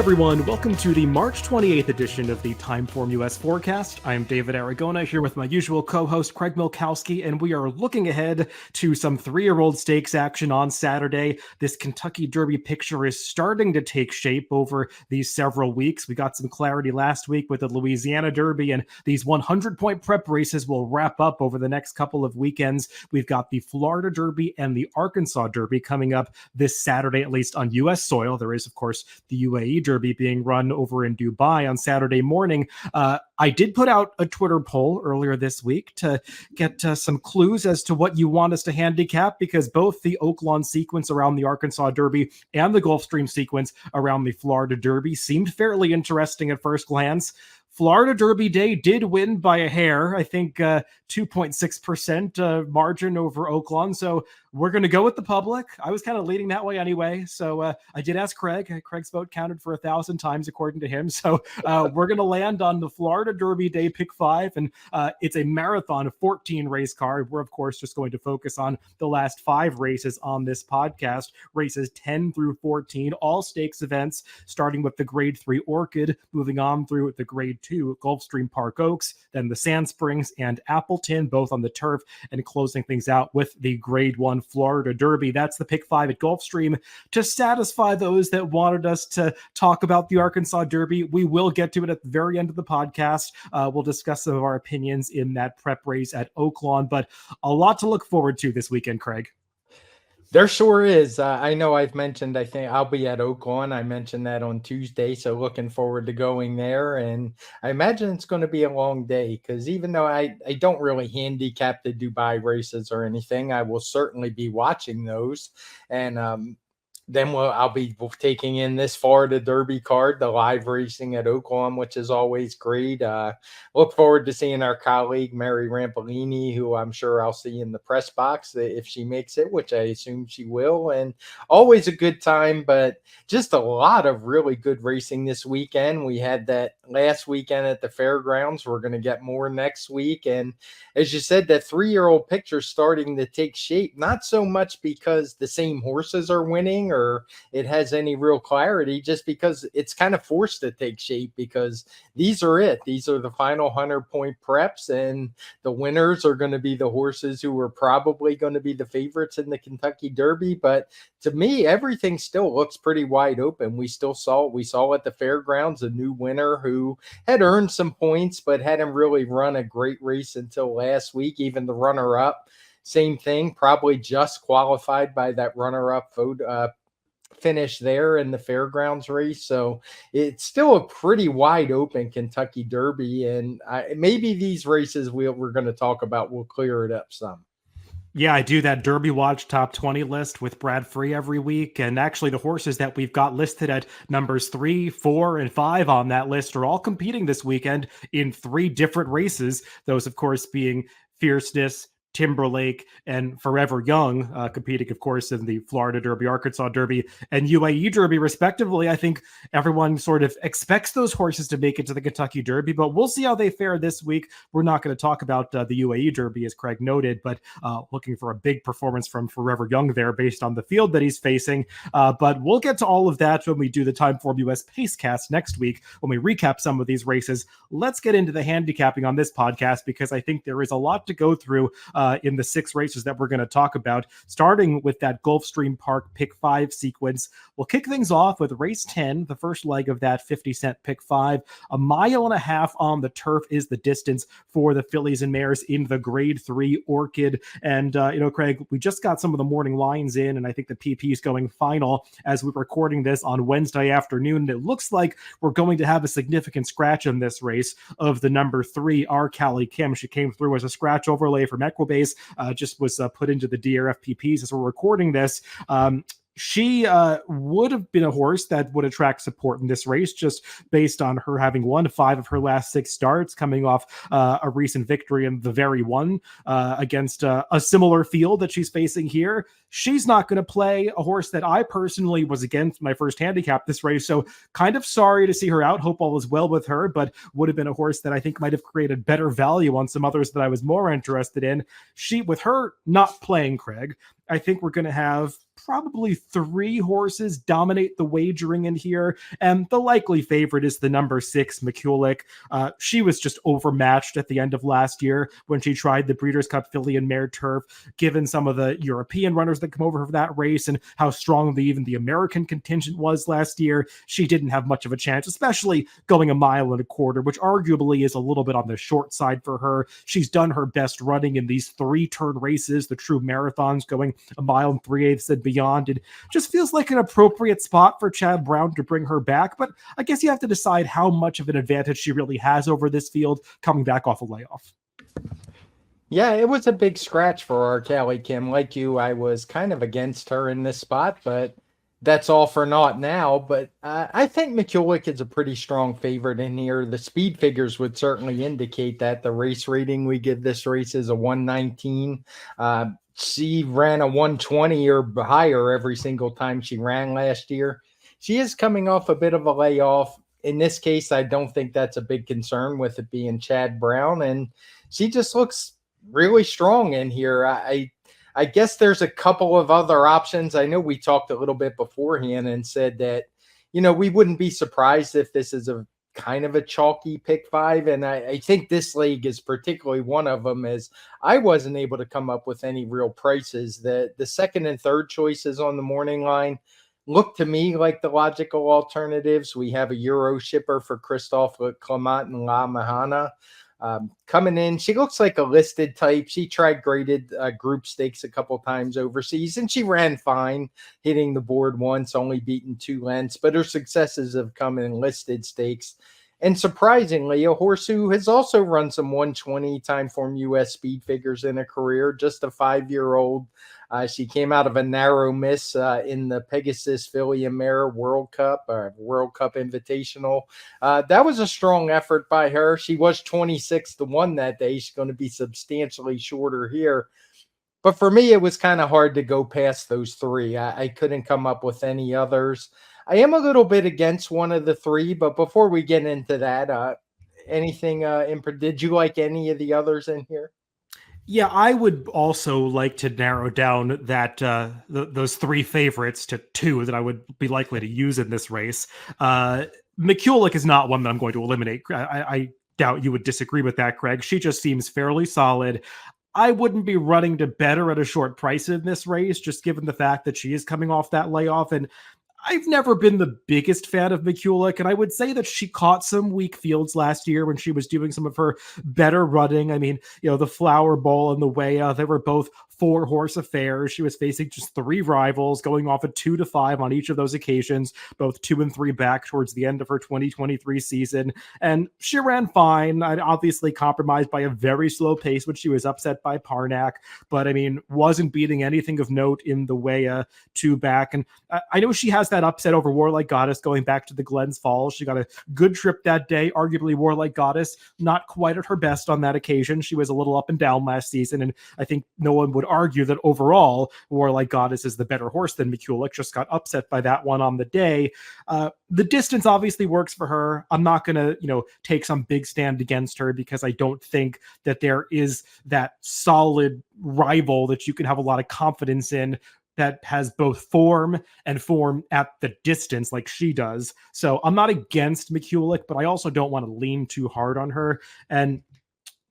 everyone, welcome to the March 28th edition of the TimeformUS Forecast. I am David Aragona here with my usual co-host Craig Milkowski, and we are looking ahead to some three-year-old stakes action on Saturday. This Kentucky Derby picture is starting to take shape over these several weeks. We got some clarity last week with the Louisiana Derby, and these 100-point prep races will wrap up over the next couple of weekends. We've got the Florida Derby and the Arkansas Derby coming up this Saturday, at least on U.S. soil. There is, of course, the UAE Derby being run over in Dubai on Saturday morning. I did put out a Twitter poll earlier this week to get some clues as to what you want us to handicap, because both the Oaklawn sequence around the Arkansas Derby and the Gulfstream sequence around the Florida Derby seemed fairly interesting at first glance. Florida Derby Day did win by a hair, I think 2.6% margin over Oaklawn. So we're going to go with the public. I was kind of leaning that way anyway. So I did ask Craig. Craig's vote counted for 1,000 times, according to him. So we're going to land on the Florida Derby Day pick 5. And it's a marathon of 14 race card. We're, of course, just going to focus on the last 5 races on this podcast, races 10 through 14, all stakes events, starting with the Grade 3 Orchid, moving on through the Grade 2 Gulfstream Park Oaks, then the Sand Springs and Appleton, both on the turf, and closing things out with the Grade 1 Florida Derby. That's the pick 5 at Gulfstream. To satisfy those that wanted us to talk about the Arkansas Derby, we will get to it at the very end of the podcast. We'll discuss some of our opinions in that prep race at Oaklawn, but a lot to look forward to this weekend, Craig. There sure is. I know I think I'll be at Oaklawn. I mentioned that on Tuesday, so looking forward to going there. And I imagine it's going to be a long day, because even though I don't really handicap the Dubai races or anything, I will certainly be watching those. And then I'll be taking in this Florida Derby card, the live racing at Oaklawn, which is always great. Look forward to seeing our colleague, Mary Rampolini, who I'm sure I'll see in the press box if she makes it, which I assume she will. And always a good time, but just a lot of really good racing this weekend. We had that last weekend at the fairgrounds. We're going to get more next week. And as you said, that 3-year-old picture starting to take shape, not so much because the same horses are winning or it has any real clarity, just because it's kind of forced to take shape, because these are it. These are the final 100-point preps, and the winners are going to be the horses who are probably going to be the favorites in the Kentucky Derby. But to me, everything still looks pretty wide open. We saw at the fairgrounds a new winner who had earned some points, but hadn't really run a great race until last week. Even the runner-up, same thing, probably just qualified by that runner-up finish there in the fairgrounds race. So it's still a pretty wide open Kentucky Derby, and maybe these races we're going to talk about will clear it up some. Yeah, I do that Derby Watch top 20 list with Brad Free every week. And actually the horses that we've got listed at numbers 3, 4, and 5 on that list are all competing this weekend in 3 different races. Those, of course, being Fierceness, Timberlake, and Forever Young, competing, of course, in the Florida Derby, Arkansas Derby, and UAE Derby, respectively. I think everyone sort of expects those horses to make it to the Kentucky Derby, but we'll see how they fare this week. We're not going to talk about the UAE Derby, as Craig noted, but looking for a big performance from Forever Young there based on the field that he's facing. But we'll get to all of that when we do the TimeformUS Pacecast next week, when we recap some of these races. Let's get into the handicapping on this podcast, because I think there is a lot to go through in the 6 races that we're going to talk about, starting with that Gulfstream Park pick 5 sequence. We'll kick things off with race 10, the first leg of that 50-cent pick 5. 1.5 miles on the turf is the distance for the fillies and mares in the Grade 3 Orchid. And, Craig, we just got some of the morning lines in, and I think the PP is going final as we're recording this on Wednesday afternoon. And it looks like we're going to have a significant scratch in this race of the number 3, our Callie Kim. She came through as a scratch overlay from Equibase. Just was put into the DRFTVs as we're recording this. She would have been a horse that would attract support in this race, just based on her having won 5 of her last 6 starts, coming off a recent victory in the very one against a similar field that she's facing here. She's not going to play a horse that I personally was against my first handicap this race, so kind of sorry to see her out. Hope all is well with her, but would have been a horse that I think might have created better value on some others that I was more interested in. With her not playing, Craig, I think we're going to have probably 3 horses dominate the wagering in here, and the likely favorite is the number 6, McCulloch. She was just overmatched at the end of last year when she tried the Breeders' Cup Filly and Mare Turf, given some of the European runners that come over for that race and how strong even the American contingent was last year. She didn't have much of a chance, especially going a mile and a quarter, which arguably is a little bit on the short side for her. She's done her best running in these 3-turn races, the true marathons, going a mile and 3/8 and beyond. It just feels like an appropriate spot for Chad Brown to bring her back, but I guess you have to decide how much of an advantage she really has over this field coming back off a layoff. Yeah, it was a big scratch for our Callie Kim. Like you, I was kind of against her in this spot, but that's all for naught now. But I think McCulloch is a pretty strong favorite in here. The speed figures would certainly indicate that. The race rating we give this race is a 119. She ran a 120 or higher every single time she ran last year. She is coming off a bit of a layoff. In this case, I don't think that's a big concern with it being Chad Brown. And she just looks really strong in here. I guess there's a couple of other options. I know we talked a little bit beforehand and said that, we wouldn't be surprised if this is a kind of a chalky pick 5. And I think this league is particularly one of them, as I wasn't able to come up with any real prices. The second and third choices on the morning line look to me like the logical alternatives. We have a Euro shipper for Christophe Clement and La Mahana. Coming in, she looks like a listed type. She tried graded group stakes a couple times overseas, and she ran fine, hitting the board once, only beaten 2 lengths. But her successes have come in listed stakes. And surprisingly, a horse who has also run some 120 TimeformUS speed figures in a career, just a 5-year-old. She came out of a narrow miss in the Pegasus Filly and Mare World Cup Invitational. That was a strong effort by her. She was 26-1 that day. She's going to be substantially shorter here. But for me, it was kind of hard to go past those 3. I couldn't come up with any others. I am a little bit against one of the 3, but before we get into that, anything did you like any of the others in here? Yeah, I would also like to narrow down that those 3 favorites to 2 that I would be likely to use in this race. McCulloch is not one that I'm going to eliminate. I doubt you would disagree with that, Craig. She just seems fairly solid. I wouldn't be running to bet her at a short price in this race, just given the fact that she is coming off that layoff. And I've never been the biggest fan of McCulloch, and I would say that she caught some weak fields last year when she was doing some of her better running. I mean, the Flower Bowl and the Weah, they were both 4-horse affairs. She was facing just 3 rivals, going off at 2-5 on each of those occasions, both 2 and 3 back towards the end of her 2023 season. And she ran fine. I obviously compromised by a very slow pace when she was upset by Parnack, but I mean, wasn't beating anything of note in the Weah 2 back. And I know she has that upset over Warlike Goddess going back to the Glens Falls. She got a good trip that day. Arguably, Warlike Goddess not quite at her best on that occasion. She was a little up and down last season, and I think no one would argue that overall Warlike Goddess is the better horse than McCulloch. Just got upset by that one on the day. The distance obviously works for her. I'm not going to, take some big stand against her because I don't think that there is that solid rival that you can have a lot of confidence in that has both form and form at the distance like she does. So I'm not against McCulloch, but I also don't want to lean too hard on her. And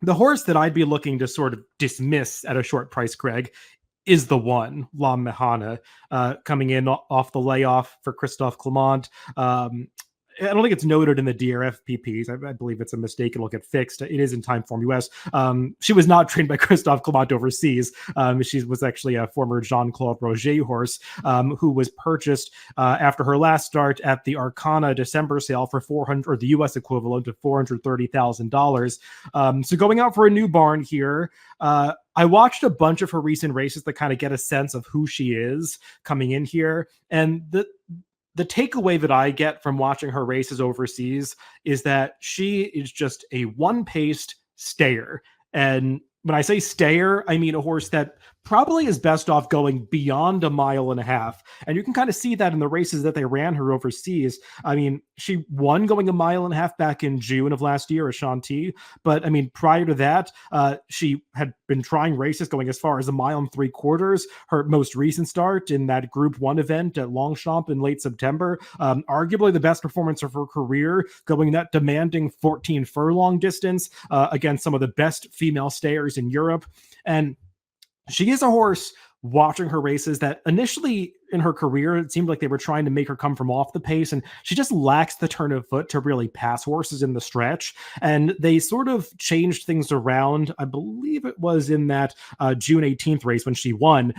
the horse that I'd be looking to sort of dismiss at a short price, Craig, is the one, La Mahana, coming in off the layoff for Christophe Clement. I don't think it's noted in the DRFPPs. I believe it's a mistake. It'll get fixed. It is in TimeformUS. She was not trained by Christophe Clement overseas. She was actually a former Jean-Claude Roger horse who was purchased after her last start at the Arcana December sale for $400, or the US equivalent of $430,000. So going out for a new barn here. I watched a bunch of her recent races to kind of get a sense of who she is coming in here. And the takeaway that I get from watching her races overseas is that she is just a one-paced stayer. And when I say stayer, I mean a horse that probably is best off going beyond a mile and a half. And you can kind of see that in the races that they ran her overseas. I mean, she won going a mile and a half back in June of last year at Chantilly. But I mean, prior to that, she had been trying races going as far as a mile and three quarters. Her most recent start in that Group 1 event at Longchamp in late September, arguably the best performance of her career, going that demanding 14 furlong distance against some of the best female stayers in Europe. And she is a horse, watching her races, that initially in her career, it seemed like they were trying to make her come from off the pace, and she just lacks the turn of foot to really pass horses in the stretch. And they sort of changed things around. I believe it was in that June 18th race when she won.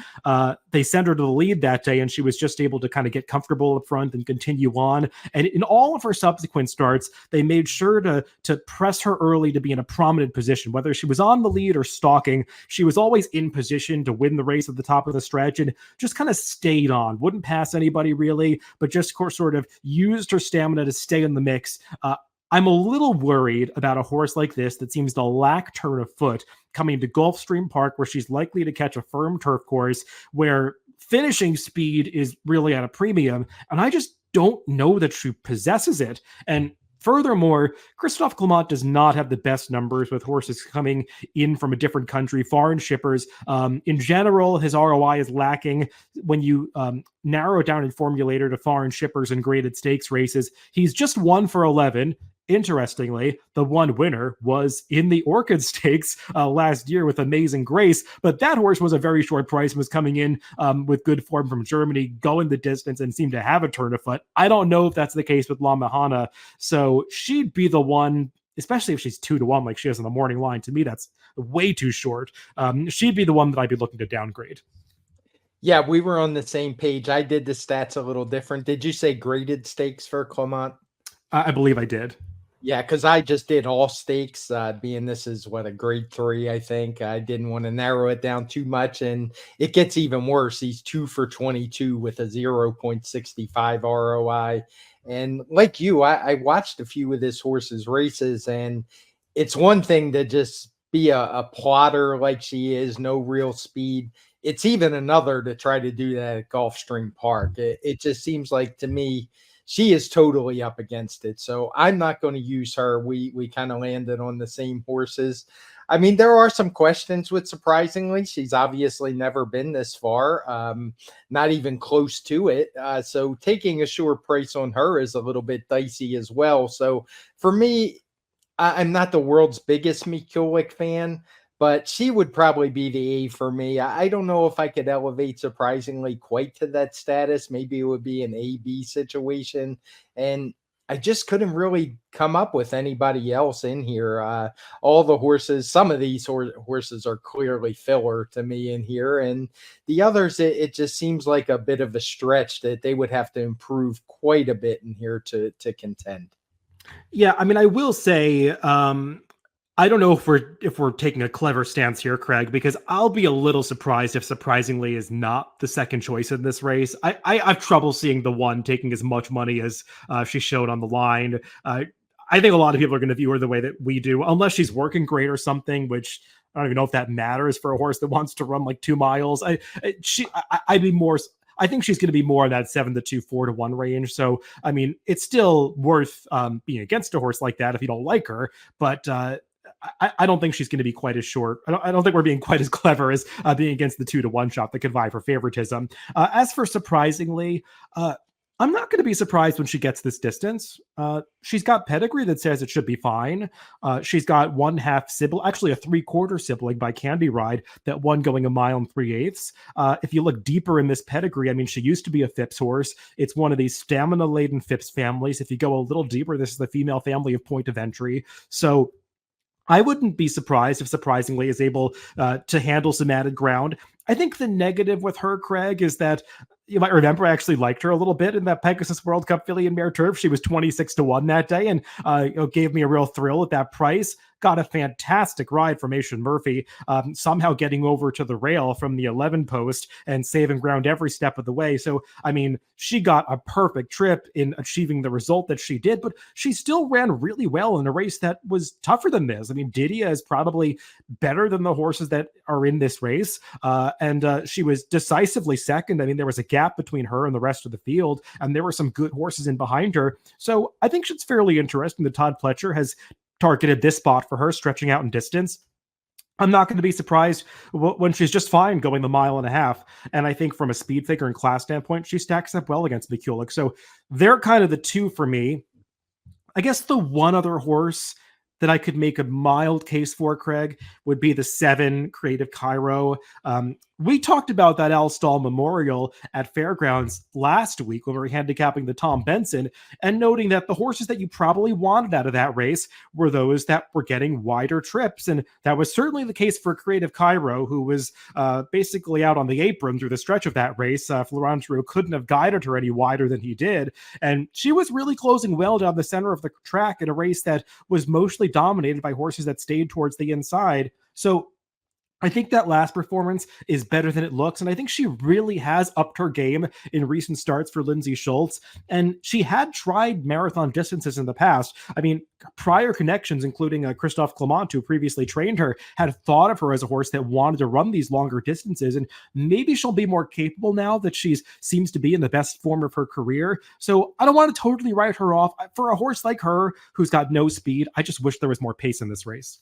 They sent her to the lead that day, and she was just able to kind of get comfortable up front and continue on. And in all of her subsequent starts, they made sure to press her early to be in a prominent position. Whether she was on the lead or stalking, she was always in position to win the race at the top of the stretch and just kind of stayed on. Wouldn't pass anybody really, but just sort of used her stamina to stay in the mix. I'm a little worried about a horse like this that seems to lack turn of foot coming to Gulfstream Park, where she's likely to catch a firm turf course where finishing speed is really at a premium. And I just don't know that she possesses it. And furthermore, Christophe Clement does not have the best numbers with horses coming in from a different country, foreign shippers. In general, his ROI is lacking. When you narrow it down in Formulator to foreign shippers and graded stakes races, he's just 1 for 11. Interestingly, the one winner was in the Orchid Stakes last year with Amazing Grace, but that horse was a very short price and was coming in with good form from Germany, going the distance and seemed to have a turn of foot. I don't know if that's the case with La Mahana, so she'd be the one, especially if she's 2-1 like she is in the morning line. To me, that's way too short. She'd be the one that I'd be looking to downgrade. Yeah, we were on the same page. I did the stats a little different. Did you say graded stakes for Clement? I believe I did. Yeah, because I just did all stakes, being this is what, a grade 3, I think. I didn't want to narrow it down too much, and it gets even worse. He's 2 for 22 with a 0.65 ROI. And like you, I watched a few of this horse's races, and it's one thing to just be a plotter like she is, no real speed. It's even another to try to do that at Gulfstream Park. It just seems like, to me, she is totally up against it. So I'm not going to use her. We kind of landed on the same horses. I mean, there are some questions with Surprisingly. She's obviously never been this far, not even close to it. So taking a sure price on her is a little bit dicey as well. So for me, I'm not the world's biggest Mikulik fan, but she would probably be the A for me. I don't know if I could elevate Surprisingly quite to that status. Maybe it would be an A-B situation. And I just couldn't really come up with anybody else in here. All the horses, some of these horses are clearly filler to me in here. And the others, it just seems like a bit of a stretch that they would have to improve quite a bit in here to contend. Yeah, I mean, I will say, I don't know if we're taking a clever stance here, Craig, because I'll be a little surprised if Surprisingly is not the second choice in this race. I have trouble seeing the one taking as much money as she showed on the line. I think a lot of people are going to view her the way that we do, unless she's working great or something, which I don't even know if that matters for a horse that wants to run like 2 miles. I'd be more. I think she's going to be more in that 7-2, 4-1 range. So, I mean, it's still worth being against a horse like that if you don't like her, but I don't think she's going to be quite as short. I don't think we're being quite as clever as being against the 2-1 shot that could vie for favoritism. As for Surprisingly, I'm not going to be surprised when she gets this distance. She's got pedigree that says it should be fine. She's got 1/2 sibling, actually a 3/4 sibling by Candy Ride that won going a mile and 3/8. If you look deeper in this pedigree, I mean, she used to be a Phipps horse. It's one of these stamina-laden Phipps families. If you go a little deeper, this is the female family of point of entry. So I wouldn't be surprised if Surprisingly is able to handle some added ground. I think the negative with her, Craig, is that you might remember I actually liked her a little bit in that Pegasus World Cup filly and mare turf. She was 26-1 that day and gave me a real thrill at that price. got a fantastic ride from Asian Murphy, somehow getting over to the rail from the 11 post and saving ground every step of the way. So, I mean, she got a perfect trip in achieving the result that she did, but she still ran really well in a race that was tougher than this. I mean, Didia is probably better than the horses that are in this race. And she was decisively second. I mean, there was a gap between her and the rest of the field, and there were some good horses in behind her. So I think it's fairly interesting that Todd Pletcher has targeted this spot for her, stretching out in distance. I'm not going to be surprised when she's just fine going the mile and a half. And I think from a speed figure and class standpoint, she stacks up well against Mikulik. So they're kind of the two for me. I guess the one other horse that I could make a mild case for, Craig, would be the 7 Creative Cairo. We talked about that Al Stall Memorial at Fairgrounds last week when we were handicapping the Tom Benson, and noting that the horses that you probably wanted out of that race were those that were getting wider trips. And that was certainly the case for Creative Cairo, who was basically out on the apron through the stretch of that race. Florent Giroux couldn't have guided her any wider than he did. And she was really closing well down the center of the track in a race that was mostly dominated by horses that stayed towards the inside. So I think that last performance is better than it looks, and I think she really has upped her game in recent starts for Lindsay Schultz, and she had tried marathon distances in the past. I mean, prior connections, including Christophe Clement, who previously trained her, had thought of her as a horse that wanted to run these longer distances, and maybe she'll be more capable now that she seems to be in the best form of her career. So I don't want to totally write her off. For a horse like her, who's got no speed, I just wish there was more pace in this race.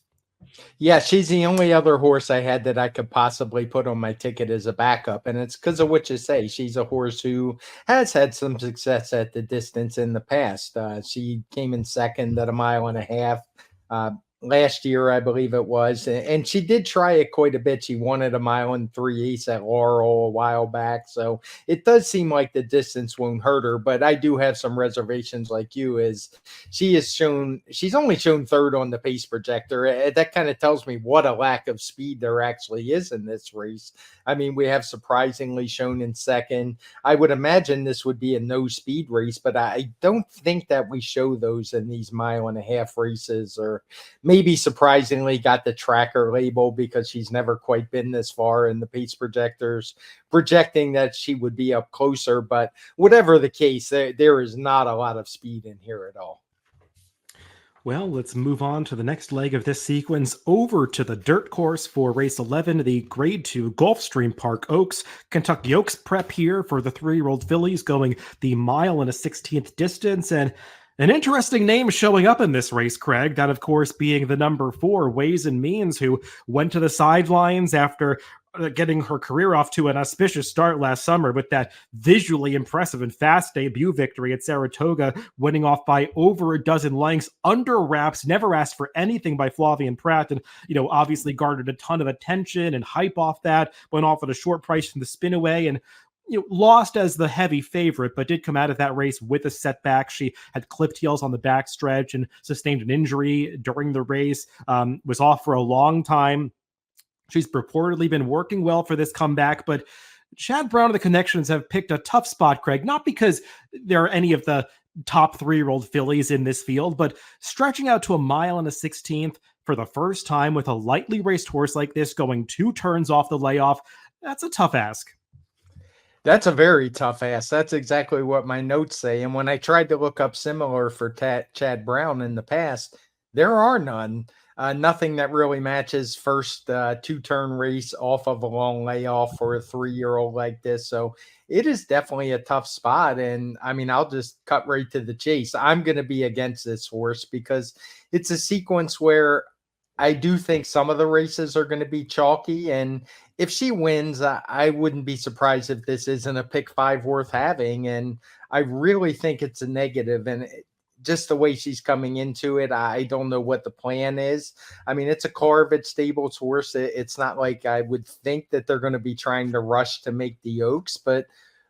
Yeah, she's the only other horse I had that I could possibly put on my ticket as a backup. And it's because of what you say. She's a horse who has had some success at the distance in the past. She came in second at a mile and a half. Last year, I believe it was. And she did try it quite a bit. She won at a mile and 3/8 at Laurel a while back. So it does seem like the distance won't hurt her. But I do have some reservations like you, as she's only shown third on the pace projector. That kind of tells me what a lack of speed there actually is in this race. I mean, we have surprisingly shown in second. I would imagine this would be a no speed race, but I don't think that we show those in these mile and a half races, or maybe surprisingly got the tracker label because she's never quite been this far in the pace projectors, projecting that she would be up closer. But whatever the case, there is not a lot of speed in here at all. Well, let's move on to the next leg of this sequence, over to the dirt course for race 11, the grade 2 Gulfstream Park Oaks. Kentucky Oaks prep here for the 3-year-old fillies going the mile and a 16th distance. And an interesting name showing up in this race, Craig, that of course being the number 4, Ways and Means, who went to the sidelines after getting her career off to an auspicious start last summer with that visually impressive and fast debut victory at Saratoga, winning off by over a dozen lengths under wraps, never asked for anything by Flavian Pratt, and, obviously garnered a ton of attention and hype off that, went off at a short price from the spinaway, and lost as the heavy favorite, but did come out of that race with a setback. She had clipped heels on the backstretch and sustained an injury during the race, was off for a long time. She's purportedly been working well for this comeback, but Chad Brown and the Connections have picked a tough spot, Craig, not because there are any of the top 3-year-old fillies in this field, but stretching out to a mile and a 16th for the first time with a lightly raced horse like this going 2 turns off the layoff, that's a tough ask. That's a very tough ask. That's exactly what my notes say. And when I tried to look up similar for Chad Brown in the past, there are none. Nothing that really matches first 2-turn race off of a long layoff for a 3-year-old like this. So it is definitely a tough spot. And I mean, I'll just cut right to the chase. I'm going to be against this horse because it's a sequence where I do think some of the races are going to be chalky. And if she wins, I wouldn't be surprised if this isn't a pick 5 worth having. And I really think it's a negative. And just the way she's coming into it, I don't know what the plan is. I mean, it's a Corvette Stables horse. It's not like I would think that they're going to be trying to rush to make the Oaks, but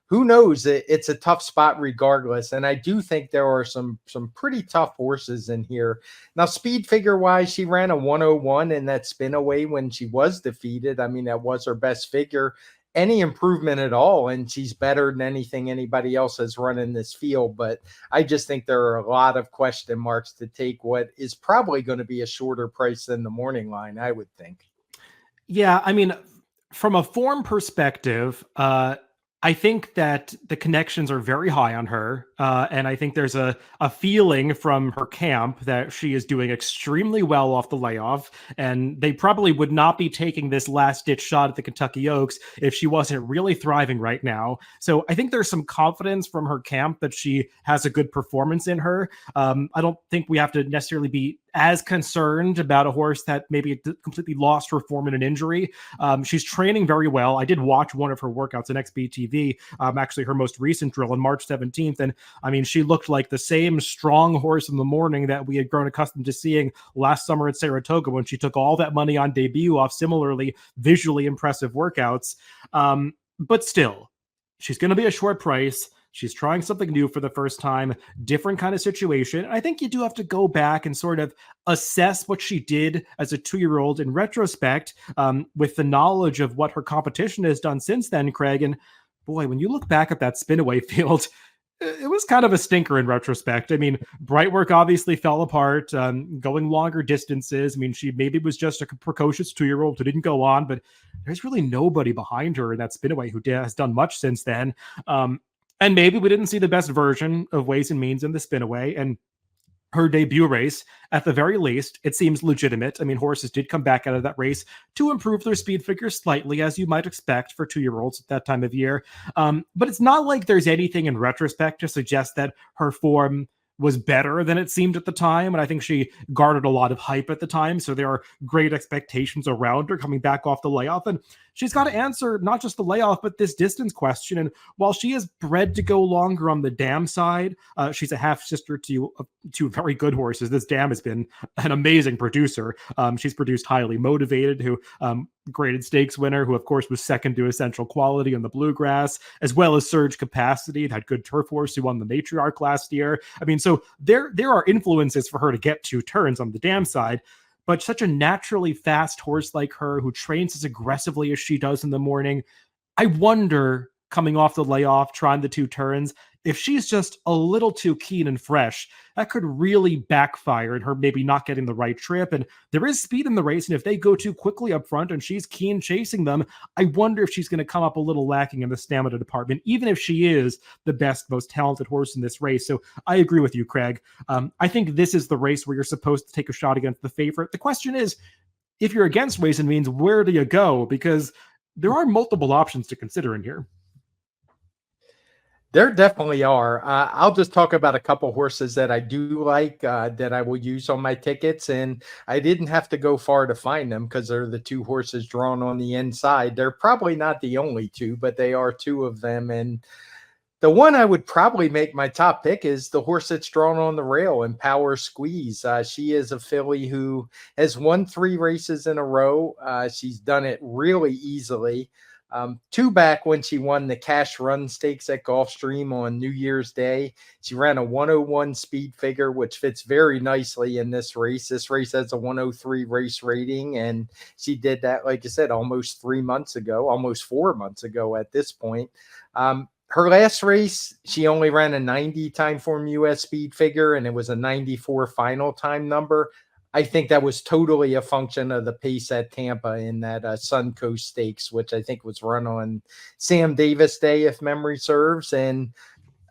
who knows? It's a tough spot regardless. And I do think there are some pretty tough horses in here. Now, speed figure wise, she ran a 101 in that spin away when she was defeated. I mean, that was her best figure. any improvement at all, and she's better than anything anybody else has run in this field. But I just think there are a lot of question marks to take what is probably going to be a shorter price than the morning line, I would think. Yeah, I mean, from a form perspective, I think that the connections are very high on her, and I think there's a feeling from her camp that she is doing extremely well off the layoff, and they probably would not be taking this last ditch shot at the Kentucky Oaks if she wasn't really thriving right now. So I think there's some confidence from her camp that she has a good performance in her. I don't think we have to necessarily be as concerned about a horse that maybe completely lost her form in an injury. She's training very well. I did watch one of her workouts on XBTV, actually her most recent drill on March 17th. And I mean, she looked like the same strong horse in the morning that we had grown accustomed to seeing last summer at Saratoga when she took all that money on debut off similarly visually impressive workouts. But still, she's going to be a short price. She's trying something new for the first time, different kind of situation. I think you do have to go back and sort of assess what she did as a 2-year-old in retrospect, with the knowledge of what her competition has done since then, Craig. And boy, when you look back at that spinaway field, it was kind of a stinker in retrospect. I mean, Brightwork obviously fell apart, going longer distances. I mean, she maybe was just a precocious 2-year-old who didn't go on, but there's really nobody behind her in that spinaway who has done much since then. And maybe we didn't see the best version of Ways and Means in the spinaway. And her debut race, at the very least, it seems legitimate. I mean, horses did come back out of that race to improve their speed figures slightly, as you might expect for 2-year-olds at that time of year. But it's not like there's anything in retrospect to suggest that her form was better than it seemed at the time. And I think she garnered a lot of hype at the time. So there are great expectations around her coming back off the layoff. And she's got to answer not just the layoff, but this distance question. And while she is bred to go longer on the dam side, she's a half sister to two very good horses. This dam has been an amazing producer. She's produced Highly Motivated, who graded stakes winner, who of course was second to Essential Quality on the Bluegrass, as well as Surge Capacity. It had Good Turf Horse, who won the Matriarch last year. I mean, so there are influences for her to get 2 turns on the dam side. But such a naturally fast horse like her, who trains as aggressively as she does in the morning, I wonder, coming off the layoff, trying the 2 turns, if she's just a little too keen and fresh, that could really backfire in her maybe not getting the right trip. And there is speed in the race, and if they go too quickly up front and she's keen chasing them, I wonder if she's going to come up a little lacking in the stamina department, even if she is the best, most talented horse in this race. So I agree with you, Craig. I think this is the race where you're supposed to take a shot against the favorite. The question is, if you're against Ways and Means, where do you go? Because there are multiple options to consider in here. There definitely are. I'll just talk about a couple horses that I do like, that I will use on my tickets. And I didn't have to go far to find them because they're the 2 horses drawn on the inside. They're probably not the only 2, but they are 2 of them. And the one I would probably make my top pick is the horse that's drawn on the rail in Power Squeeze. She is a filly who has won 3 races in a row. She's done it really easily. 2 back when she won the Cash Run Stakes at Gulfstream on New Year's Day. She ran a 101 speed figure, which fits very nicely in this race. This race has a 103 race rating, and she did that, like I said, almost 3 months ago, almost 4 months ago at this point. Her last race, she only ran a 90 TimeformUS speed figure, and it was a 94 final time number. I think that was totally a function of the pace at Tampa in that Suncoast Stakes, which I think was run on Sam Davis Day, if memory serves. And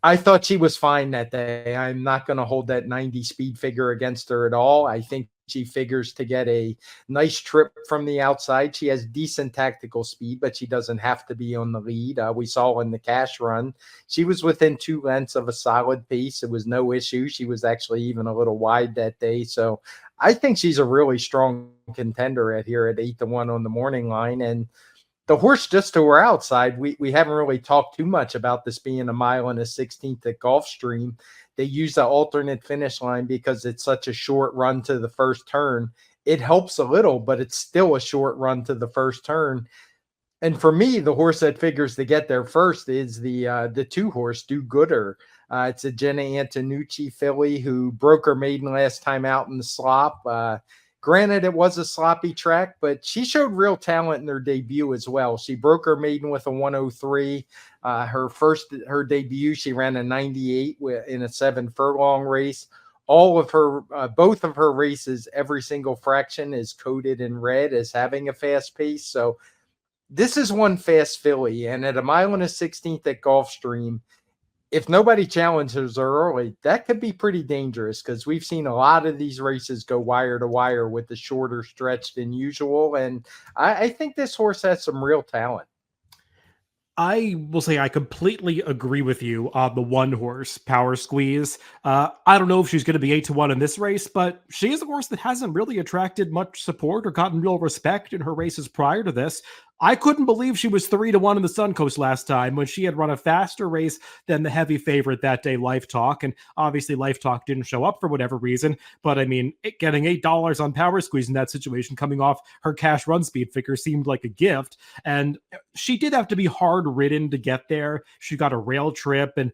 I thought she was fine that day. I'm not going to hold that 90 speed figure against her at all. I think she figures to get a nice trip from the outside. She has decent tactical speed, but she doesn't have to be on the lead. We saw in the Cash Run, she was within 2 lengths of a solid pace. It was no issue. She was actually even a little wide that day. So I think she's a really strong contender at 8-1 on the morning line. And the horse just to her outside, we haven't really talked too much about this being a mile and a 16th at Gulfstream. They use the alternate finish line because it's such a short run to the first turn. It helps a little, but it's still a short run to the first turn. And for me, the horse that figures to get there first is the 2 horse, Do Gooder. It's a Jenna Antonucci filly who broke her maiden last time out in the slop. Granted, it was a sloppy track, but she showed real talent in her debut as well. She broke her maiden with a 103. Her debut, she ran a 98 in a 7 furlong race. Both of her races, every single fraction is coded in red as having a fast pace. So this is one fast filly, and at a mile and a 16th at Gulfstream, if nobody challenges her early, that could be pretty dangerous because we've seen a lot of these races go wire to wire with the shorter stretch than usual. And I think this horse has some real talent. I will say I completely agree with you on the one horse power squeeze. I don't know if she's going to be 8-1 in this race, but she is a horse that hasn't really attracted much support or gotten real respect in her races prior to this. I couldn't believe she was 3-1 in the Suncoast last time when she had run a faster race than the heavy favorite that day, Life Talk. And obviously, Life Talk didn't show up for whatever reason. But I mean, getting $8 on power squeeze in that situation, coming off her cash run speed figure, seemed like a gift. And she did have to be hard ridden to get there. She got a rail trip and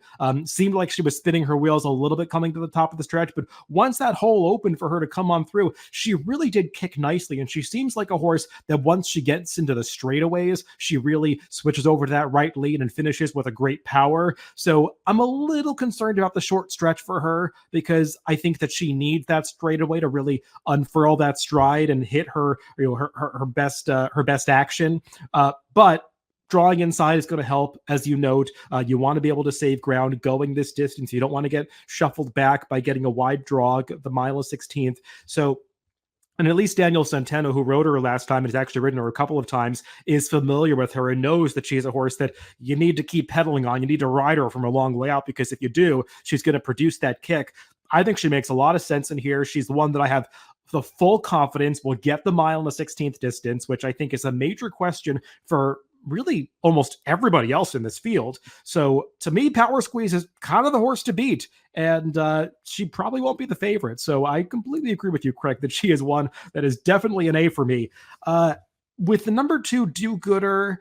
seemed like she was spinning her wheels a little bit coming to the top of the stretch. But once that hole opened for her to come on through, she really did kick nicely. And she seems like a horse that once she gets into the straightaways, she really switches over to that right lead and finishes with a great power. So I'm a little concerned about the short stretch for her because I think that she needs that straightaway to really unfurl that stride and hit her, her best action. But drawing inside is going to help. As you note, you want to be able to save ground going this distance. You don't want to get shuffled back by getting a wide draw, the mile of 16th. So, and at least Daniel Centeno, who rode her last time and has actually ridden her a couple of times, is familiar with her and knows that she's a horse that you need to keep pedaling on. You need to ride her from a long way out because if you do, she's going to produce that kick. I think she makes a lot of sense in here. She's the one that I have the full confidence will get the mile and the 16th distance, which I think is a major question for really almost everybody else in this field. So to me, Power Squeeze is kind of the horse to beat, and she probably won't be the favorite. So I completely agree with you, Craig, that she is one that is definitely an A for me. With the number 2 Do-Gooder,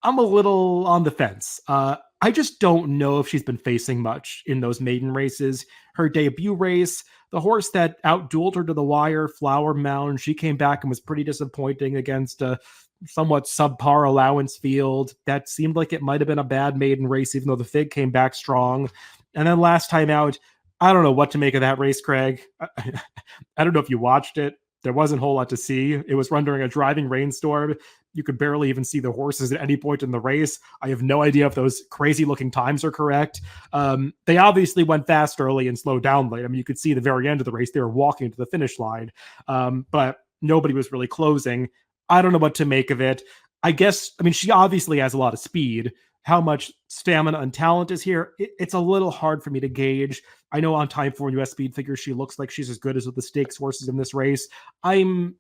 I'm a little on the fence. I just don't know if she's been facing much in those maiden races. Her debut race, the horse that outdueled her to the wire, Flower Mound, she came back and was pretty disappointing against a somewhat subpar allowance field. That seemed like it might have been a bad maiden race, even though the Fig came back strong. And then last time out, I don't know what to make of that race, Craig. I don't know if you watched it. There wasn't a whole lot to see. It was run during a driving rainstorm. You could barely even see the horses at any point in the race. I have no idea if those crazy looking times are correct. They obviously went fast early and slowed down late. I mean, you could see the very end of the race. They were walking to the finish line, but nobody was really closing. I don't know what to make of it. I mean, she obviously has a lot of speed. How much stamina and talent is here? It's a little hard for me to gauge. I know on TimeformUS speed figures, she looks like she's as good as with the stakes horses in this race. I'm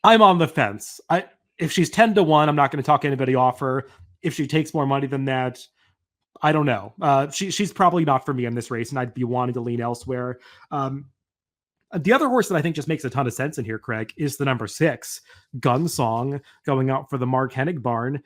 on the fence. If she's 10-1, I'm not going to talk anybody off her. If she takes more money than that, I don't know. She's probably not for me in this race, and I'd be wanting to lean elsewhere. The other horse that I think just makes a ton of sense in here, Craig, is the number 6, Gunsong, going out for the Mark Hennig barn.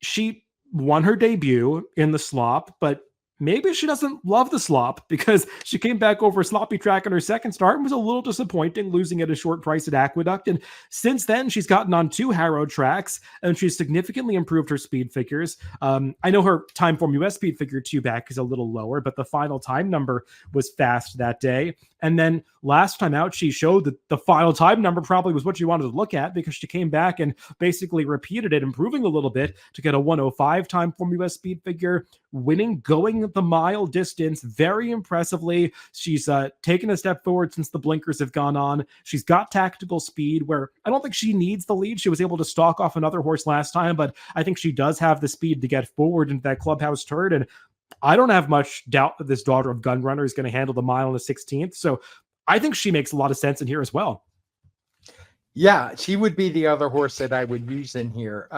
She won her debut in the slop, but maybe she doesn't love the slop because she came back over a sloppy track in her second start and was a little disappointing, losing at a short price at Aqueduct. And since then, she's gotten on 2 Harrow tracks and she's significantly improved her speed figures. I know her TimeformUS speed figure 2 back is a little lower, but the final time number was fast that day. And then last time out, she showed that the final time number probably was what you wanted to look at because she came back and basically repeated it, improving a little bit to get a 105 TimeformUS speed figure, winning, going the mile distance very impressively. She's taken a step forward since the blinkers have gone on. She's got tactical speed where I don't think she needs the lead. She was able to stalk off another horse last time, but I think she does have the speed to get forward into that clubhouse turn. And I don't have much doubt that this daughter of Gun Runner is going to handle the mile on the 16th. So I think she makes a lot of sense in here as well. Yeah, she would be the other horse that I would use in here.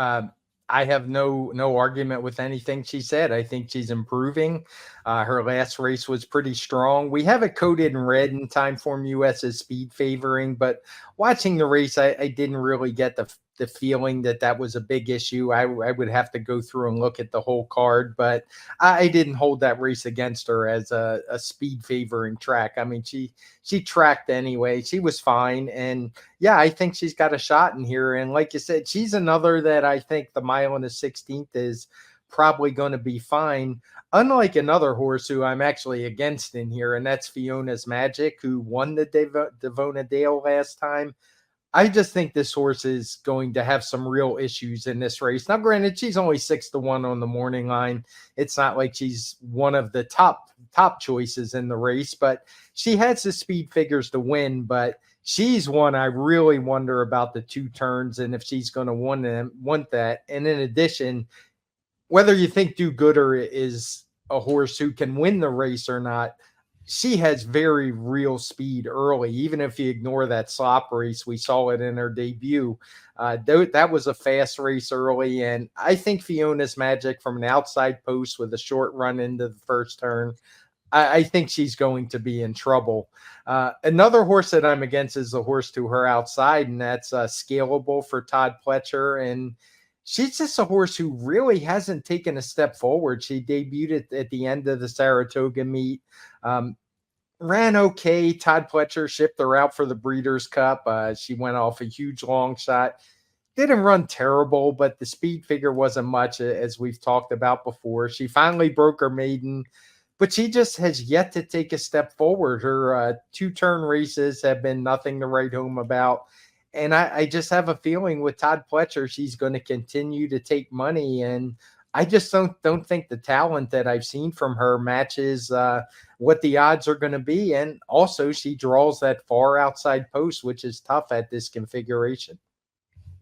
I have no argument with anything she said. I think she's improving. Her last race was pretty strong. We have it coded in red in TimeformUS as speed favoring, but watching the race, I didn't really get the feeling that that was a big issue. I would have to go through and look at the whole card, but I didn't hold that race against her as a speed favoring track. I mean, she tracked anyway. She was fine, and yeah, I think she's got a shot in here. And like you said, she's another that I think the mile and the 16th is probably going to be fine. Unlike another horse who I'm actually against in here, and that's Fiona's Magic, who won the Devona Dale last time. I just think this horse is going to have some real issues in this race. Now, granted, she's only 6-1 on the morning line. It's not like she's one of the top choices in the race, but she has the speed figures to win. But she's one I really wonder about the 2 turns and if she's going to want that. And in addition, whether you think Do Gooder is a horse who can win the race or not, she has very real speed early. Even if you ignore that slop race, we saw it in her debut. That was a fast race early, and I think Fiona's Magic from an outside post with a short run into the first turn, I think she's going to be in trouble. Another horse that I'm against is a horse to her outside, and that's Scalable for Todd Pletcher. And she's just a horse who really hasn't taken a step forward. She debuted at the end of the Saratoga meet. Ran okay. Todd Pletcher shipped her out for the Breeders' Cup. She went off a huge long shot. Didn't run terrible, but the speed figure wasn't much, as we've talked about before. She finally broke her maiden, but she just has yet to take a step forward. Her 2-turn races have been nothing to write home about. And I just have a feeling with Todd Pletcher, she's going to continue to take money. And I just don't think the talent that I've seen from her matches what the odds are going to be. And also she draws that far outside post, which is tough at this configuration.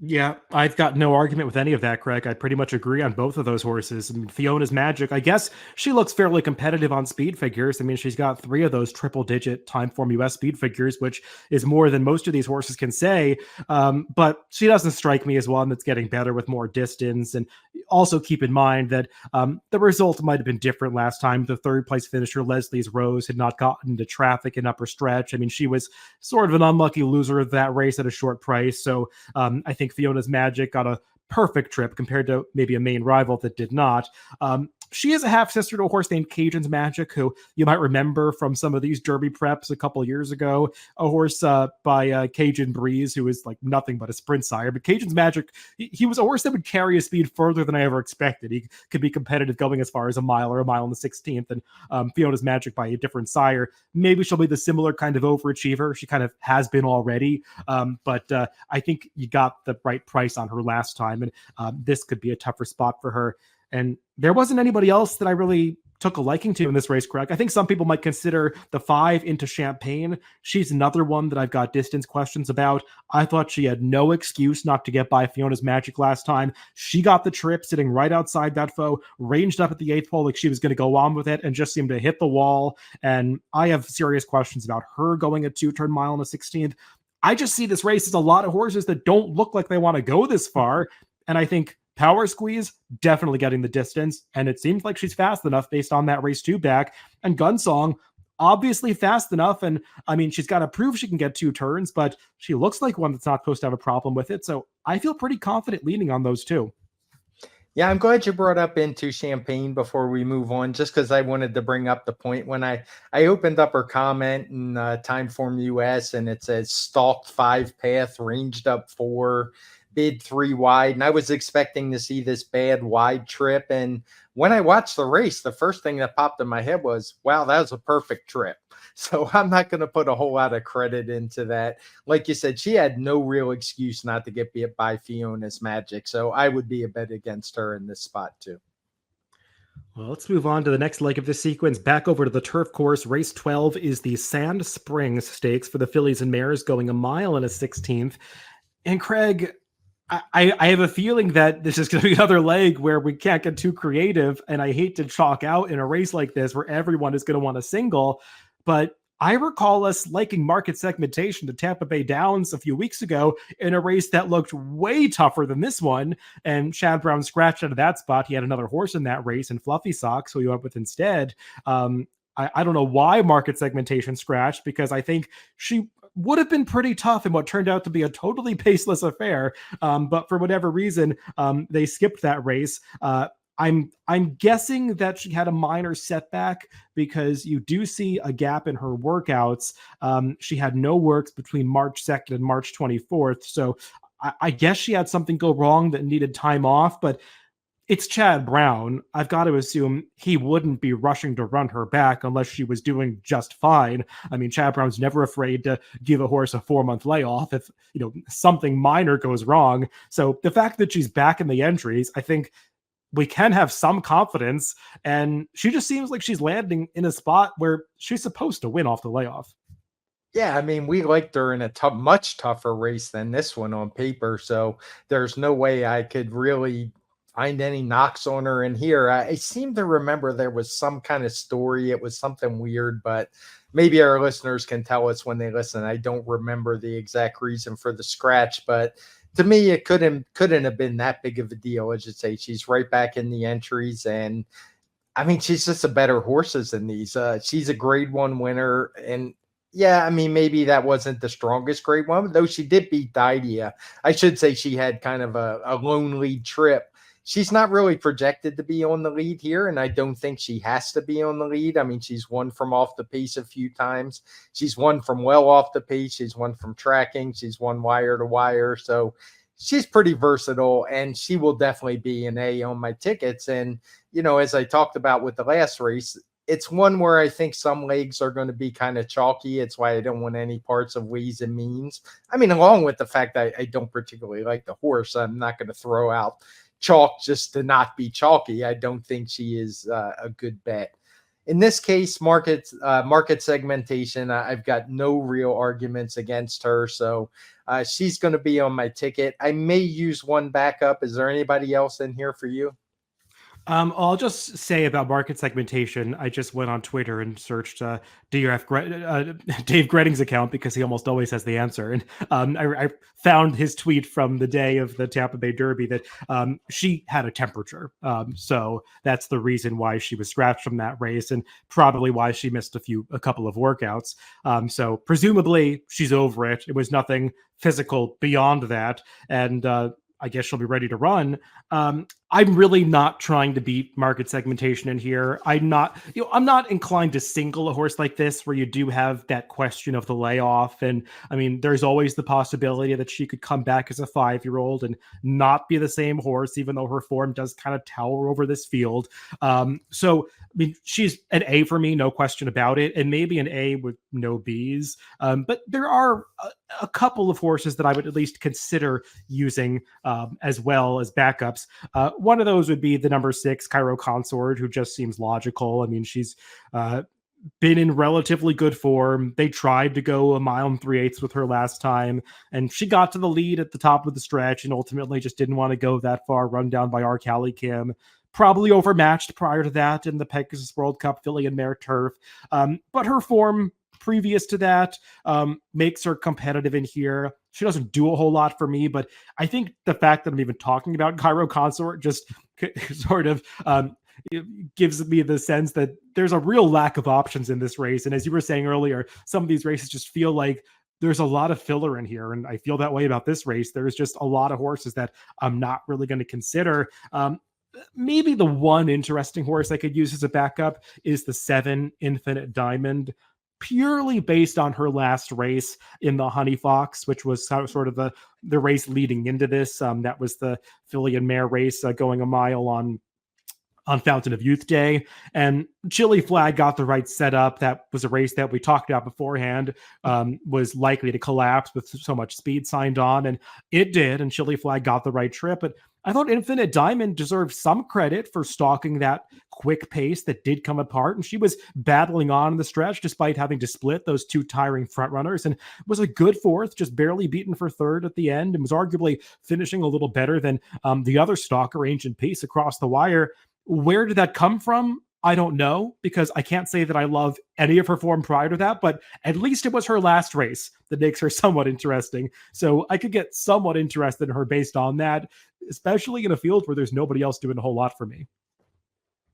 Yeah, I've got no argument with any of that, Craig. I pretty much agree on both of those horses. I mean, Fiona's Magic, I guess she looks fairly competitive on speed figures. I mean, she's got 3 of those triple-digit Timeform US speed figures, which is more than most of these horses can say. But she doesn't strike me as one that's getting better with more distance. And also keep in mind that the result might have been different last time. The third-place finisher, Leslie's Rose, had not gotten into traffic in upper stretch. I mean, she was sort of an unlucky loser of that race at a short price. So I think Fiona's Magic got a perfect trip compared to maybe a main rival that did not. She is a half sister to a horse named Cajun's Magic, who you might remember from some of these Derby preps a couple of years ago. A horse by Cajun Breeze, who is like nothing but a sprint sire. But Cajun's Magic, he was a horse that would carry his speed further than I ever expected. He could be competitive going as far as a mile or a mile in the 16th. And Fiona's Magic by a different sire. Maybe she'll be the similar kind of overachiever. She kind of has been already. But I think you got the right price on her last time. And this could be a tougher spot for her. And there wasn't anybody else that I really took a liking to in this race, Craig. I think some people might consider the 5 Into Champagne. She's another one that I've got distance questions about. I thought she had no excuse not to get by Fiona's Magic last time. She got the trip sitting right outside that foe, ranged up at the 8th pole like she was going to go on with it and just seemed to hit the wall. And I have serious questions about her going a 2-turn mile in the 16th. I just see this race as a lot of horses that don't look like they want to go this far. And I think Power Squeeze, definitely getting the distance, and it seems like she's fast enough based on that race 2 back. And Gunsong, obviously fast enough, and I mean, she's got to prove she can get 2 turns, but she looks like one that's not supposed to have a problem with it, so I feel pretty confident leaning on those 2. Yeah, I'm glad you brought up Into Champagne before we move on, just because I wanted to bring up the point when I opened up her comment in Timeform US, and it says stalked 5 path, ranged up 4, bid 3 wide. And I was expecting to see this bad wide trip. And when I watched the race, the first thing that popped in my head was, wow, that was a perfect trip. So I'm not going to put a whole lot of credit into that. Like you said, she had no real excuse not to get beat by Fiona's Magic. So I would be a bet against her in this spot too. Well, let's move on to the next leg of this sequence. Back over to the turf course. Race 12 is the Sand Springs Stakes for the fillies and mares, going a mile and a 16th. And Craig, I have a feeling that this is going to be another leg where we can't get too creative, and I hate to chalk out in a race like this where everyone is going to want a single, but I recall us liking market segmentation to Tampa Bay Downs a few weeks ago in a race that looked way tougher than this one, and Chad Brown scratched out of that spot. He had another horse in that race in Fluffy Socks, who he went with instead. I don't know why market segmentation scratched, because I think she would have been pretty tough in what turned out to be a totally paceless affair. But for whatever reason, they skipped that race. I'm guessing that she had a minor setback because you do see a gap in her workouts. She had no works between March 2nd and March 24th. So I guess she had something go wrong that needed time off, but it's Chad Brown. I've got to assume he wouldn't be rushing to run her back unless she was doing just fine. I mean, Chad Brown's never afraid to give a horse a 4-month layoff if, something minor goes wrong. So the fact that she's back in the entries, I think we can have some confidence. And she just seems like she's landing in a spot where she's supposed to win off the layoff. Yeah, I mean, we liked her in a much tougher race than this one on paper. So there's no way I could really find any knocks on her in here. I seem to remember there was some kind of story. It was something weird, but maybe our listeners can tell us when they listen. I don't remember the exact reason for the scratch, but to me, it couldn't have been that big of a deal. As you say, she's right back in the entries, and I mean, she's just a better horses than these. She's a grade 1 winner, and yeah, I mean, maybe that wasn't the strongest grade 1, though she did beat Didia. I should say she had kind of a lone lead trip. She's not really projected to be on the lead here, and I don't think she has to be on the lead. I mean, she's won from off the pace a few times. She's won from well off the pace. She's won from tracking. She's won wire to wire. So she's pretty versatile, and she will definitely be an A on my tickets. And, as I talked about with the last race, it's one where I think some legs are going to be kind of chalky. It's why I don't want any parts of Ways and Means. I mean, along with the fact that I don't particularly like the horse, I'm not going to throw out chalk just to not be chalky. I don't think she is a good bet. In this case, market segmentation, I've got no real arguments against her. So she's going to be on my ticket. I may use one backup. Is there anybody else in here for you? I'll just say about market segmentation. I just went on Twitter and searched Dave Gretting's account because he almost always has the answer. And I found his tweet from the day of the Tampa Bay Derby that she had a temperature. So that's the reason why she was scratched from that race and probably why she missed a couple of workouts. So presumably she's over it. It was nothing physical beyond that. And I guess she'll be ready to run. I'm really not trying to beat market segmentation in here. I'm not inclined to single a horse like this where you do have that question of the layoff. And I mean, there's always the possibility that she could come back as a 5-year-old and not be the same horse, even though her form does kind of tower over this field. So, I mean, she's an A for me, no question about it, and maybe an A with no Bs. But there are a couple of horses that I would at least consider using as well as backups. One of those would be the number 6 Cairo Consort, who just seems logical. I mean, she's been in relatively good form. They tried to go 1 3/8 with her last time, and she got to the lead at the top of the stretch and ultimately just didn't want to go that far, run down by R. Callie Kim. Probably overmatched prior to that in the Pegasus World Cup filly and mare turf. But her form previous to that makes her competitive in here. She doesn't do a whole lot for me, but I think the fact that I'm even talking about Cairo Consort just sort of it gives me the sense that there's a real lack of options in this race. And as you were saying earlier, some of these races just feel like there's a lot of filler in here. And I feel that way about this race. There's just a lot of horses that I'm not really going to consider. Maybe the one interesting horse I could use as a backup is the 7 Infinite Diamond, purely based on her last race in the Honey Fox, which was sort of the race leading into this. That was the filly and mare race going a mile on Fountain of Youth Day. And Chili Flag got the right setup. That was a race that we talked about beforehand, was likely to collapse with so much speed signed on, and it did, and Chili Flag got the right trip. But I thought Infinite Diamond deserved some credit for stalking that quick pace that did come apart, and she was battling on in the stretch despite having to split those 2 tiring front runners, and was a good 4th, just barely beaten for 3rd at the end, and was arguably finishing a little better than the other stalker, Ancient Peace, across the wire. Where did that come from? I don't know, because I can't say that I love any of her form prior to that, but at least it was her last race that makes her somewhat interesting. So I could get somewhat interested in her based on that, especially in a field where there's nobody else doing a whole lot for me.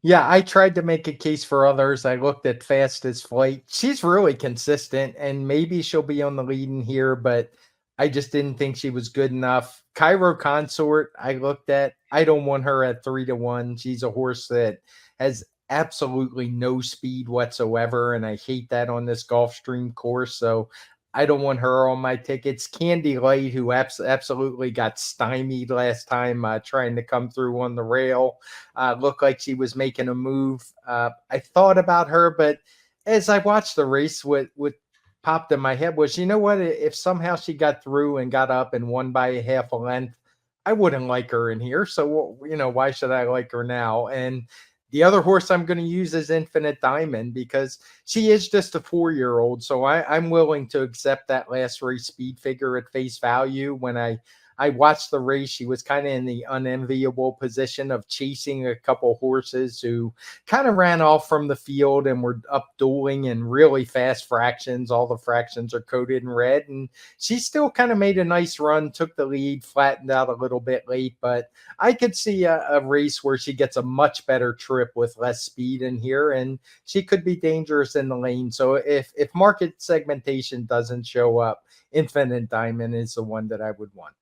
Yeah, I tried to make a case for others. I looked at Fastest Flight. She's really consistent, and maybe she'll be on the lead in here, but I just didn't think she was good enough. Cairo Consort, I looked at. I don't want her at 3-1. She's a horse that has absolutely no speed whatsoever, and I hate that on this Gulfstream course. So I don't want her on my tickets. Candy Light, who absolutely got stymied last time trying to come through on the rail, looked like she was making a move. I thought about her, but as I watched the race, what popped in my head was, you know what? If somehow she got through and got up and won by a half a length, I wouldn't like her in here. So, why should I like her now? And the other horse I'm going to use is Infinite Diamond because she is just a 4-year-old. So I'm willing to accept that last race speed figure at face value. When I watched the race, she was kind of in the unenviable position of chasing a couple horses who kind of ran off from the field and were up dueling in really fast fractions. All the fractions are coded in red. And she still kind of made a nice run, took the lead, flattened out a little bit late. But I could see a race where she gets a much better trip with less speed in here, and she could be dangerous in the lane. So if market segmentation doesn't show up, Infinite Diamond is the one that I would want.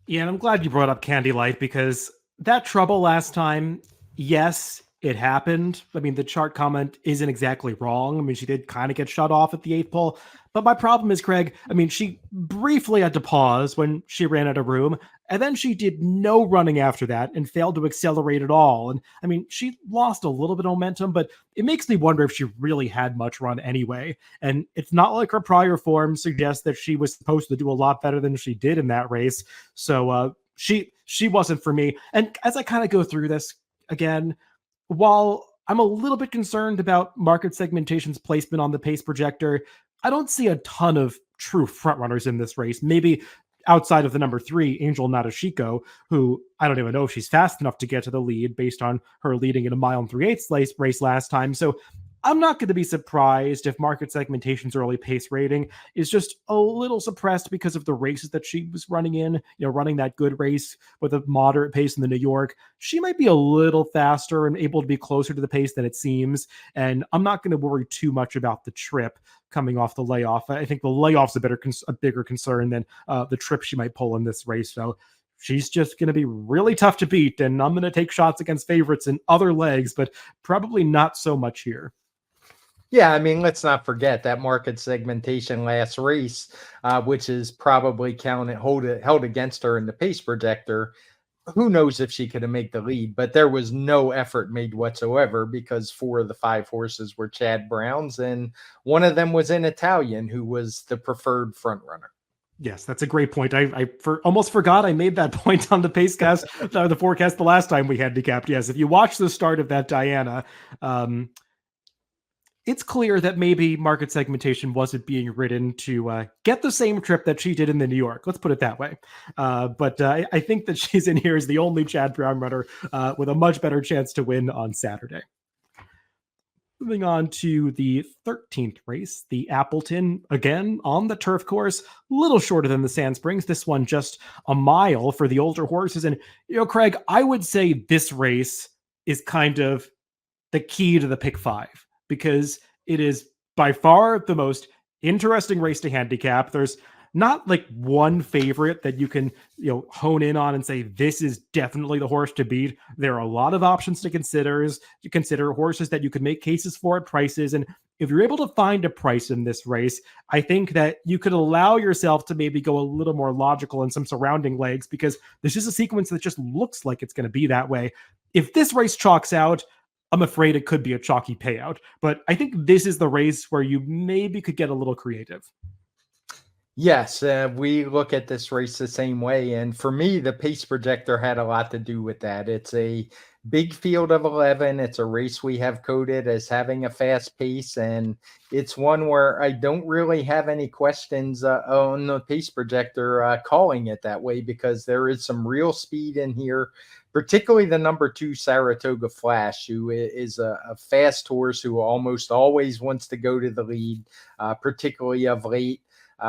Yeah, and I'm glad you brought up Candy Light because that trouble last time, yes, it happened. I mean, the chart comment isn't exactly wrong. I mean, she did kind of get shut off at the eighth pole. But my problem is, Craig, I mean, she briefly had to pause when she ran out of room, and then she did no running after that and failed to accelerate at all. And I mean, she lost a little bit of momentum, but it makes me wonder if she really had much run anyway. And it's not like her prior form suggests that she was supposed to do a lot better than she did in that race. So she wasn't for me. And as I kind of go through this again, while I'm a little bit concerned about market segmentation's placement on the pace projector, I don't see a ton of true frontrunners in this race. Maybe outside of the number 3, Angel Nadeshiko, who I don't even know if she's fast enough to get to the lead based on her leading in a mile and 3/8 race last time. So I'm not going to be surprised if market segmentation's early pace rating is just a little suppressed because of the races that she was running in, running that good race with a moderate pace in the New York. She might be a little faster and able to be closer to the pace than it seems. And I'm not going to worry too much about the trip coming off the layoff. I think the layoff's a bigger concern than the trip she might pull in this race. So she's just going to be really tough to beat. And I'm going to take shots against favorites in other legs, but probably not so much here. Yeah, I mean, let's not forget that market segmentation last race, which is probably held against her in the pace projector. Who knows if she could have made the lead, but there was no effort made whatsoever because 4 of the 5 horses were Chad Browns, and one of them was an Italian who was the preferred front runner. Yes, that's a great point. I almost forgot I made that point on the Pacecast, the forecast the last time we handicapped. Yes, if you watch the start of that Diana, it's clear that maybe market segmentation wasn't being written to get the same trip that she did in the New York. Let's put it that way. But I think that she's in here as the only Chad Brown runner with a much better chance to win on Saturday. Moving on to the 13th race, the Appleton, again on the turf course, a little shorter than the Sand Springs. This one just a mile for the older horses. And, Craig, I would say this race is kind of the key to the pick 5 because it is by far the most interesting race to handicap. There's not like one favorite that you can hone in on and say this is definitely the horse to beat. There are a lot of options to consider horses that you could make cases for at prices, and if you're able to find a price in this race, I think that you could allow yourself to maybe go a little more logical in some surrounding legs because this is a sequence that just looks like it's going to be that way. If this race chalks out, I'm afraid it could be a chalky payout, but I think this is the race where you maybe could get a little creative. Yes, we look at this race the same way. And for me, the pace projector had a lot to do with that. It's a big field of 11. It's a race we have coded as having a fast pace. And it's one where I don't really have any questions on the pace projector calling it that way because there is some real speed in here, particularly the number 2 Saratoga Flash, who is a fast horse who almost always wants to go to the lead, particularly of late.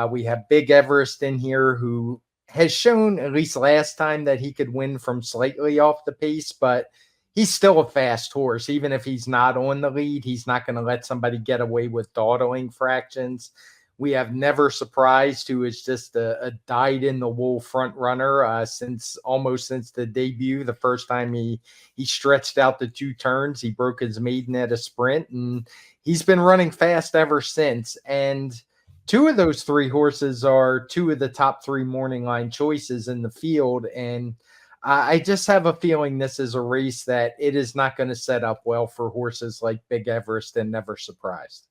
We have Big Everest in here who has shown, at least last time, that he could win from slightly off the pace, but he's still a fast horse. Even if he's not on the lead, he's not going to let somebody get away with dawdling fractions. We have Never Surprised, who is just a dyed in the wool front runner since the debut. The first time he stretched out the 2 turns, he broke his maiden at a sprint, and he's been running fast ever since. And 2 of those 3 horses are 2 of the top 3 morning line choices in the field. And I just have a feeling this is a race that it is not going to set up well for horses like Big Everest and Never Surprised.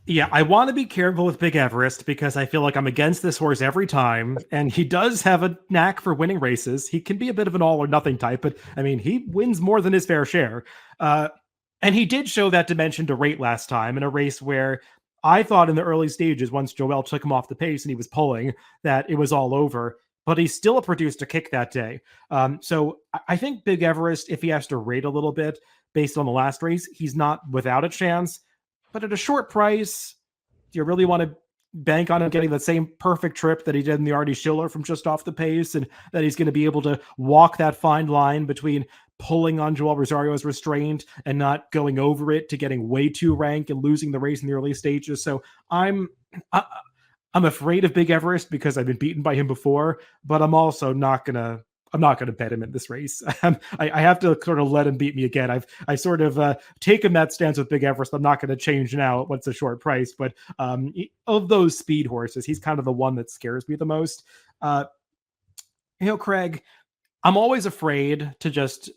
Yeah, I want to be careful with Big Everest because I feel like I'm against this horse every time. And he does have a knack for winning races. He can be a bit of an all or nothing type, but I mean, he wins more than his fair share. And he did show that dimension to rate last time in a race where I thought in the early stages, once Joel took him off the pace and he was pulling, that it was all over. But he still produced a kick that day. So I think Big Everest, if he has to rate a little bit based on the last race, he's not without a chance. But at a short price, do you really want to bank on him getting the same perfect trip that he did in the Artie Schiller from just off the pace, and that he's going to be able to walk that fine line between pulling on Joel Rosario as restrained and not going over it to getting way too rank and losing the race in the early stages? So I'm afraid of Big Everest because I've been beaten by him before, but I'm also not gonna bet him in this race. I have to sort of let him beat me again. I sort of taken that stance with Big Everest. I'm not going to change now. What's a short price? But of those speed horses, he's kind of the one that scares me the most. Craig, I'm always afraid to just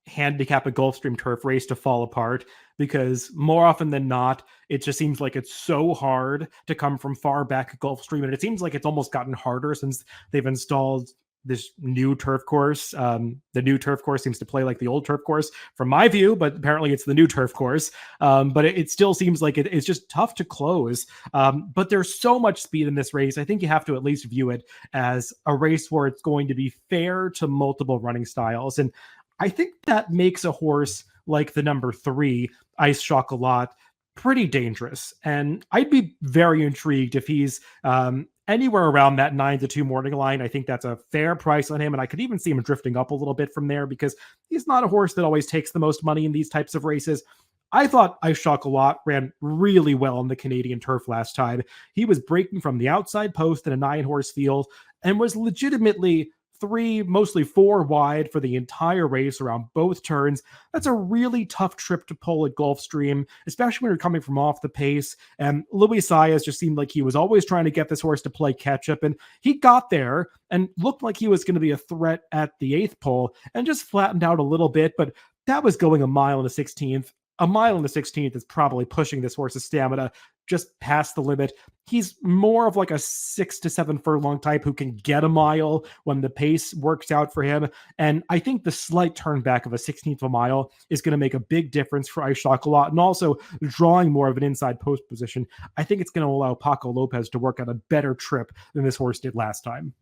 handicap a Gulfstream turf race to fall apart because more often than not, it just seems like it's so hard to come from far back at Gulfstream. And it seems like it's almost gotten harder since they've installed this new turf course. The new turf course seems to play like the old turf course from my view, but apparently it's the new turf course. But it still seems like it's just tough to close. But there's so much speed in this race. I think you have to at least view it as a race where it's going to be fair to multiple running styles. And I think that makes a horse like the number 3, Ice Chocolat, pretty dangerous. And I'd be very intrigued if he's anywhere around that 9-2 morning line. I think that's a fair price on him. And I could even see him drifting up a little bit from there because he's not a horse that always takes the most money in these types of races. I thought Ice Chocolat ran really well on the Canadian turf last time. He was breaking from the outside post in a 9-horse field and was legitimately 3, mostly 4 wide for the entire race around both turns. That's a really tough trip to pull at Gulfstream, especially when you're coming from off the pace. And Luis Saez just seemed like he was always trying to get this horse to play catch up. And he got there and looked like he was going to be a threat at the 8th pole and just flattened out a little bit. But that was going a mile and a 16th. A mile and the 16th is probably pushing this horse's stamina just past the limit. He's more of like a 6 to 7 furlong type who can get a mile when the pace works out for him. And I think the slight turn back of a 16th of a mile is going to make a big difference for Ice Chocolat, and also drawing more of an inside post position. I think it's going to allow Paco Lopez to work out a better trip than this horse did last time.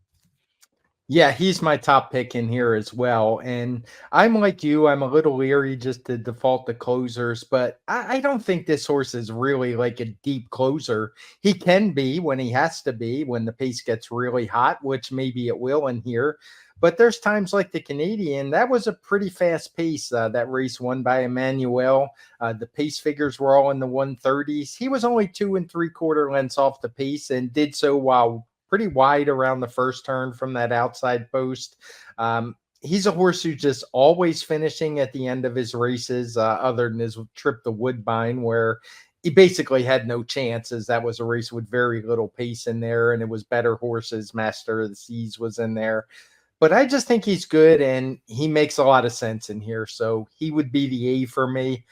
Yeah, he's my top pick in here as well. And I'm like you, I'm a little leery just to default to closers, but I don't think this horse is really like a deep closer. He can be when he has to be, when the pace gets really hot, which maybe it will in here. But there's times like the Canadian, that was a pretty fast pace. That race won by Emmanuel. The pace figures were all in the 130s. He was only 2 3/4 lengths off the pace and did so while pretty wide around the first turn from that outside post. He's a horse who's just always finishing at the end of his races, other than his trip to Woodbine, where he basically had no chances. That was a race with very little pace in there, and it was better horses. Master of the Seas was in there. But I just think he's good, and he makes a lot of sense in here. So he would be the A for me.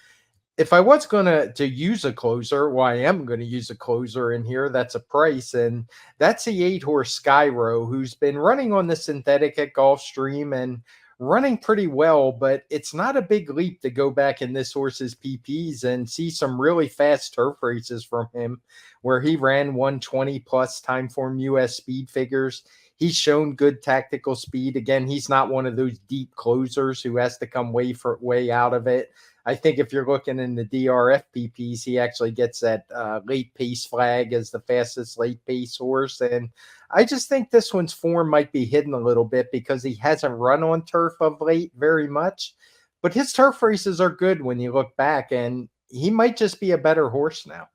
If I was going to use a closer, well, I am going to use a closer in here. That's a price, and that's the 8-horse Skyro, who's been running on the synthetic at Gulfstream and running pretty well, but it's not a big leap to go back in this horse's PPs and see some really fast turf races from him where he ran 120 plus TimeformUS speed figures. He's shown good tactical speed. Again, he's not one of those deep closers who has to come way out of it. I think if you're looking in the DRFTVs, he actually gets that late pace flag as the fastest late pace horse. And I just think this one's form might be hidden a little bit because he hasn't run on turf of late very much. but his turf races are good when you look back, and he might just be a better horse now.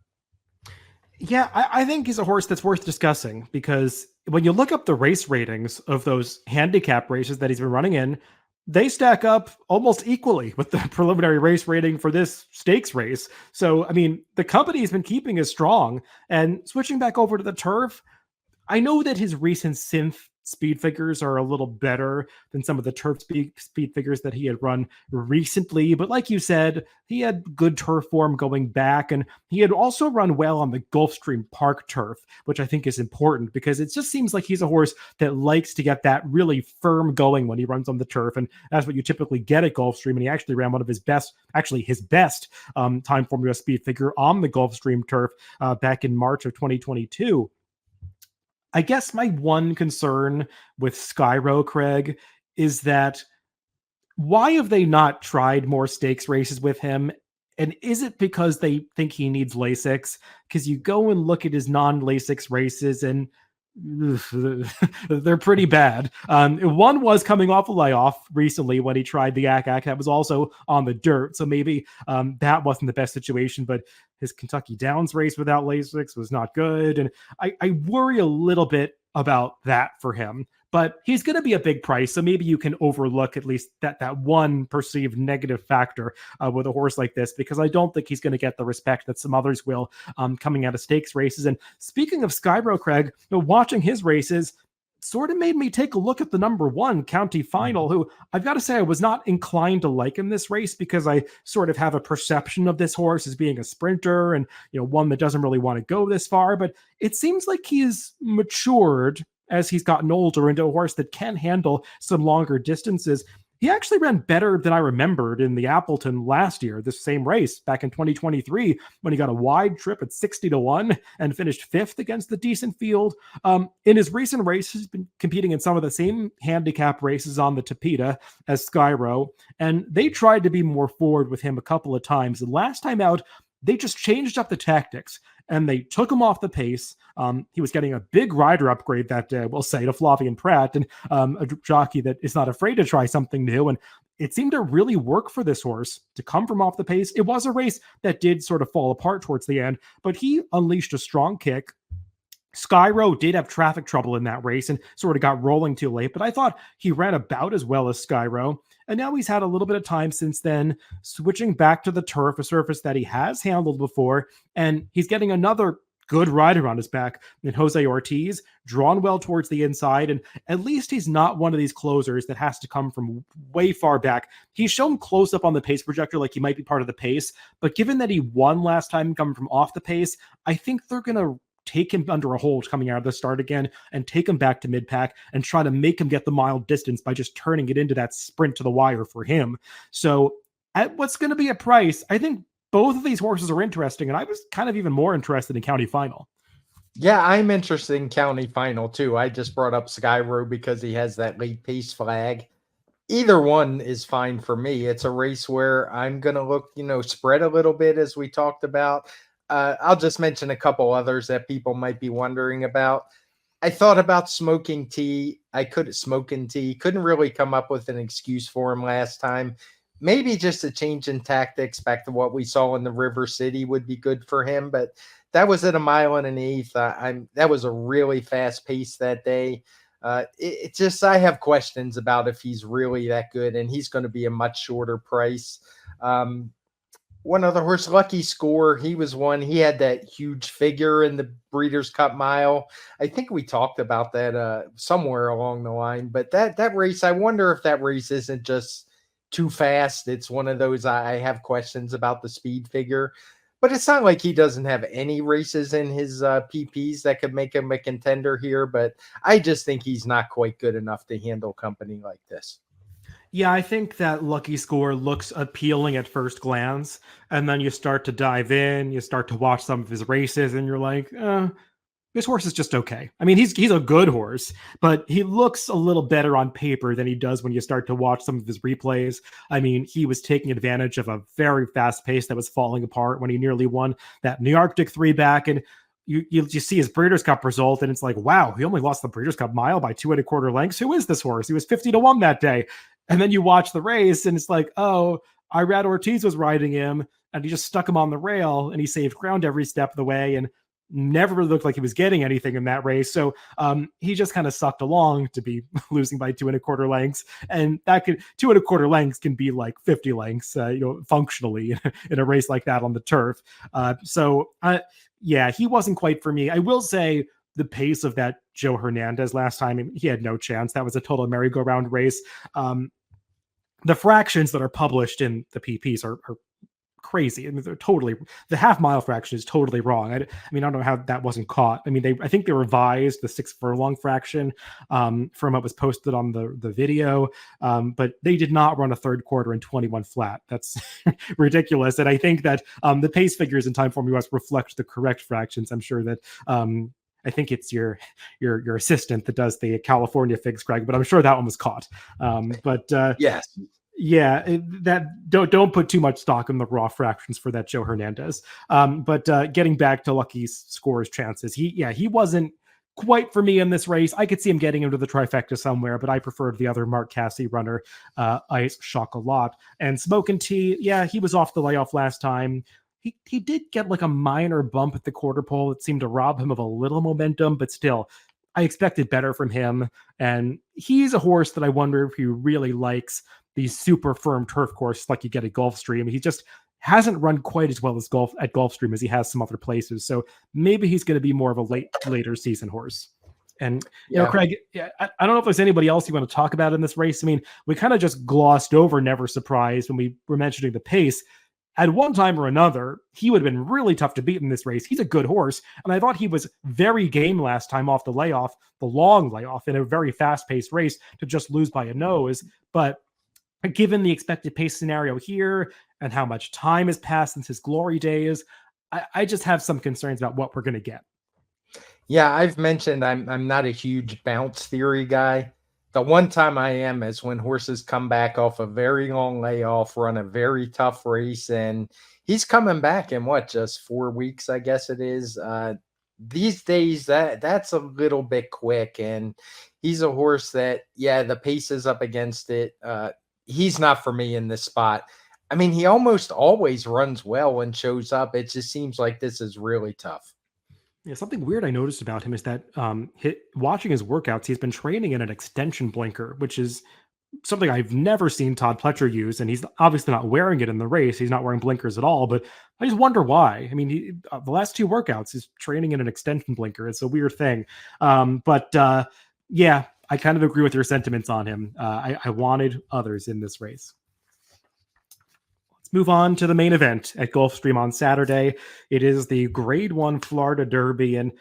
Yeah, I think he's a horse that's worth discussing because when you look up the race ratings of those handicap races that he's been running in, they stack up almost equally with the preliminary race rating for this stakes race. So, I mean, the company's been keeping it strong and switching back over to the turf. I know that his recent synth speed figures are a little better than some of the turf speed figures that he had run recently. But like you said, he had good turf form going back, and he had also run well on the Gulfstream Park turf, which I think is important because it just seems like he's a horse that likes to get that really firm going when he runs on the turf. And that's what you typically get at Gulfstream. And he actually ran one of his best, actually his best TimeformUS speed figure on the Gulfstream turf back in March of 2022. I guess my one concern with Skyro, Craig, is that why have they not tried more stakes races with him? And is it because they think he needs Lasix? Because you go and look at his non-Lasix races and they're pretty bad. One was coming off a layoff recently when he tried the ACAC. That was also on the dirt. So maybe that wasn't the best situation, but his Kentucky Downs race without Lasix was not good. And I worry a little bit about that for him. But he's going to be a big price, so maybe you can overlook at least that one perceived negative factor with a horse like this, because I don't think he's going to get the respect that some others will coming out of stakes races. And speaking of Skybro, Craig, watching his races sort of made me take a look at the number one County Final, who I've got to say I was not inclined to like in this race because I sort of have a perception of this horse as being a sprinter and one that doesn't really want to go this far. But it seems like he's matured as he's gotten older into a horse that can handle some longer distances. He actually ran better than I remembered in the Appleton last year, this same race back in 2023, when he got a wide trip at 60-1 and finished fifth against the decent field. In his recent races, he's been competing in some of the same handicap races on the Tapeta as Skyro, and they tried to be more forward with him a couple of times. And last time out, they just changed up the tactics and they took him off the pace. He was getting a big rider upgrade that day, we'll say, to Flavian Pratt, and a jockey that is not afraid to try something new. And it seemed to really work for this horse to come from off the pace. It was a race that did sort of fall apart towards the end, but he unleashed a strong kick. Skyro did have traffic trouble in that race and sort of got rolling too late, but I thought he ran about as well as Skyro. And now he's had a little bit of time since then, switching back to the turf, a surface that he has handled before, and he's getting another good rider on his back in Jose Ortiz, drawn well towards the inside, and at least he's not one of these closers that has to come from way far back. He's shown close up on the pace projector like he might be part of the pace, but given that he won last time coming from off the pace, I think they're going to take him under a hold coming out of the start again and take him back to mid-pack and try to make him get the mile distance by just turning it into that sprint to the wire for him. So at what's going to be a price, I think both of these horses are interesting, and I was kind of even more interested in County Final. Yeah, I'm interested in County Final too. I just brought up Skyro because he has that late pace flag. Either one is fine for me. It's a race where I'm going to look, spread a little bit as we talked about. I'll just mention a couple others that people might be wondering about. I thought about Smoking Tea. Couldn't really come up with an excuse for him last time. Maybe just a change in tactics back to what we saw in the River City would be good for him. But that was at 1.125 miles. That was a really fast pace that day. It just, I have questions about if he's really that good, and he's going to be a much shorter price. One other horse, Lucky Score, he was one. He had that huge figure in the Breeders' Cup Mile. I think we talked about that somewhere along the line. But that race, I wonder if that race isn't just too fast. It's one of those I have questions about the speed figure. But it's not like he doesn't have any races in his PPs that could make him a contender here. But I just think he's not quite good enough to handle company like this. Yeah, I think that Lucky Score looks appealing at first glance, and then you start to dive in, you start to watch some of his races, and you're like, this horse is just okay. I mean, he's a good horse, but he looks a little better on paper than he does when you start to watch some of his replays. I mean, he was taking advantage of a very fast pace that was falling apart when he nearly won that New Arctic 3 back, and you see his Breeders' Cup result, and it's like, wow, he only lost the Breeders' Cup Mile by 2 1/4 lengths. Who is this horse? He was 50-1 that day. And then you watch the race, and it's like, oh, Irad Ortiz was riding him, and he just stuck him on the rail, and he saved ground every step of the way, and never really looked like he was getting anything in that race. So he just kind of sucked along to be losing by 2.25 lengths, and that could 2.25 lengths can be like 50 lengths, functionally in a race like that on the turf. Yeah, he wasn't quite for me. I will say the pace of that Joe Hernandez last time, he had no chance. That was a total merry-go-round race. The fractions that are published in the PPs are crazy. I mean, they're totally, the half mile fraction is totally wrong. I mean, I don't know how that wasn't caught. I mean, I think they revised the 6 furlong fraction from what was posted on the video, but they did not run a third quarter in 21 flat. That's ridiculous. And I think that the pace figures in TimeformUS reflect the correct fractions. I'm sure that I think it's your assistant that does the California figs, Craig, but I'm sure that one was caught. Yes. Yeah, that don't put too much stock in the raw fractions for that Joe Hernandez. But getting back to Lucky's scores chances, he wasn't quite for me in this race. I could see him getting into the trifecta somewhere, but I preferred the other Mark Casse runner, Ice Chocolat. And Smoke and Tea, yeah, he was off the layoff last time. He did get like a minor bump at the quarter pole. It seemed to rob him of a little momentum, but still, I expected better from him. And he's a horse that I wonder if he really likes these super firm turf courses like you get at Gulfstream. He just hasn't run quite as well as at Gulfstream as he has some other places. So maybe he's going to be more of a later season horse. And, Craig, I don't know if there's anybody else you want to talk about in this race. I mean, we kind of just glossed over Never Surprised when we were mentioning the pace. At one time or another, he would have been really tough to beat in this race. He's a good horse, and I thought he was very game last time off the layoff, the long layoff, in a very fast-paced race to just lose by a nose. But given the expected pace scenario here and how much time has passed since his glory days, I just have some concerns about what we're going to get. Yeah, I've mentioned I'm not a huge bounce theory guy. The one time I am is when horses come back off a very long layoff, run a very tough race, and he's coming back in just 4 weeks, I guess it is. These days, that's a little bit quick, and he's a horse that, the pace is up against it. He's not for me in this spot. I mean, he almost always runs well and shows up. It just seems like this is really tough. Yeah, something weird I noticed about him is that watching his workouts, he's been training in an extension blinker, which is something I've never seen Todd Pletcher use. And he's obviously not wearing it in the race. He's not wearing blinkers at all, but I just wonder why. I mean, the last 2 workouts, he's training in an extension blinker. It's a weird thing. Yeah, I kind of agree with your sentiments on him. I wanted others in this race. Move on to the main event at Gulfstream on Saturday. It is the Grade 1 Florida Derby, and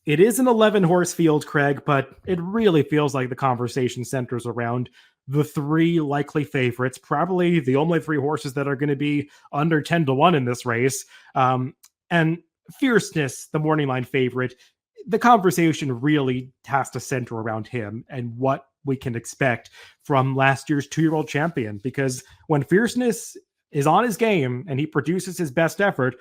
it is an 11-horse field, Craig, but it really feels like the conversation centers around the 3 likely favorites, probably the only 3 horses that are going to be under 10-1 in this race. And Fierceness, the morning line favorite, the conversation really has to center around him and what we can expect from last year's 2-year-old champion, because when Fierceness is on his game and he produces his best effort,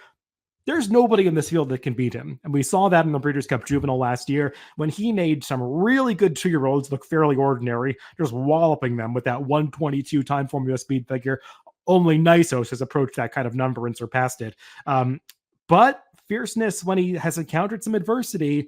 there's nobody in this field that can beat him. And we saw that in the Breeders' Cup Juvenile last year when he made some really good 2-year-olds look fairly ordinary, just walloping them with that 122 TimeformUS speed figure. Only Nisos has approached that kind of number and surpassed it. But Fierceness, when he has encountered some adversity,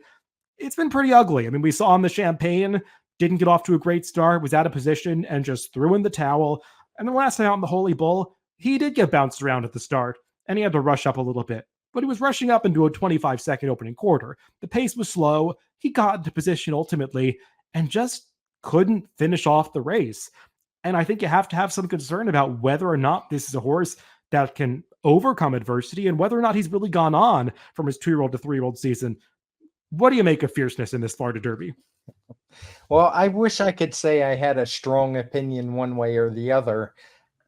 it's been pretty ugly. I mean, we saw on the Champagne, didn't get off to a great start, was out of position, and just threw in the towel. And the last time out in the Holy Bull, he did get bounced around at the start, and he had to rush up a little bit. But he was rushing up into a 25-second opening quarter. The pace was slow. He got into position ultimately and just couldn't finish off the race. And I think you have to have some concern about whether or not this is a horse that can overcome adversity and whether or not he's really gone on from his 2-year-old to 3-year-old season. What do you make of Fierceness in this Florida Derby? Well, I wish I could say I had a strong opinion one way or the other.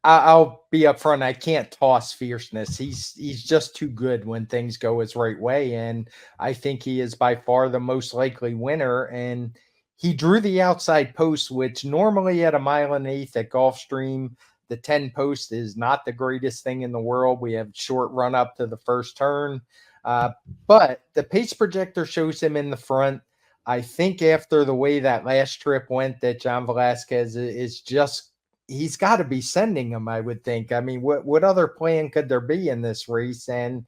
I'll be upfront. I can't toss Fierceness. He's just too good when things go his right way, and I think he is by far the most likely winner. And he drew the outside post, which normally at 1.8 miles at Gulfstream, the 10 post is not the greatest thing in the world. We have short run up to the first turn, but the pace projector shows him in the front. I think after the way that last trip went, that John Velasquez is just he's got to be sending him, I would think. I mean, what other plan could there be in this race? And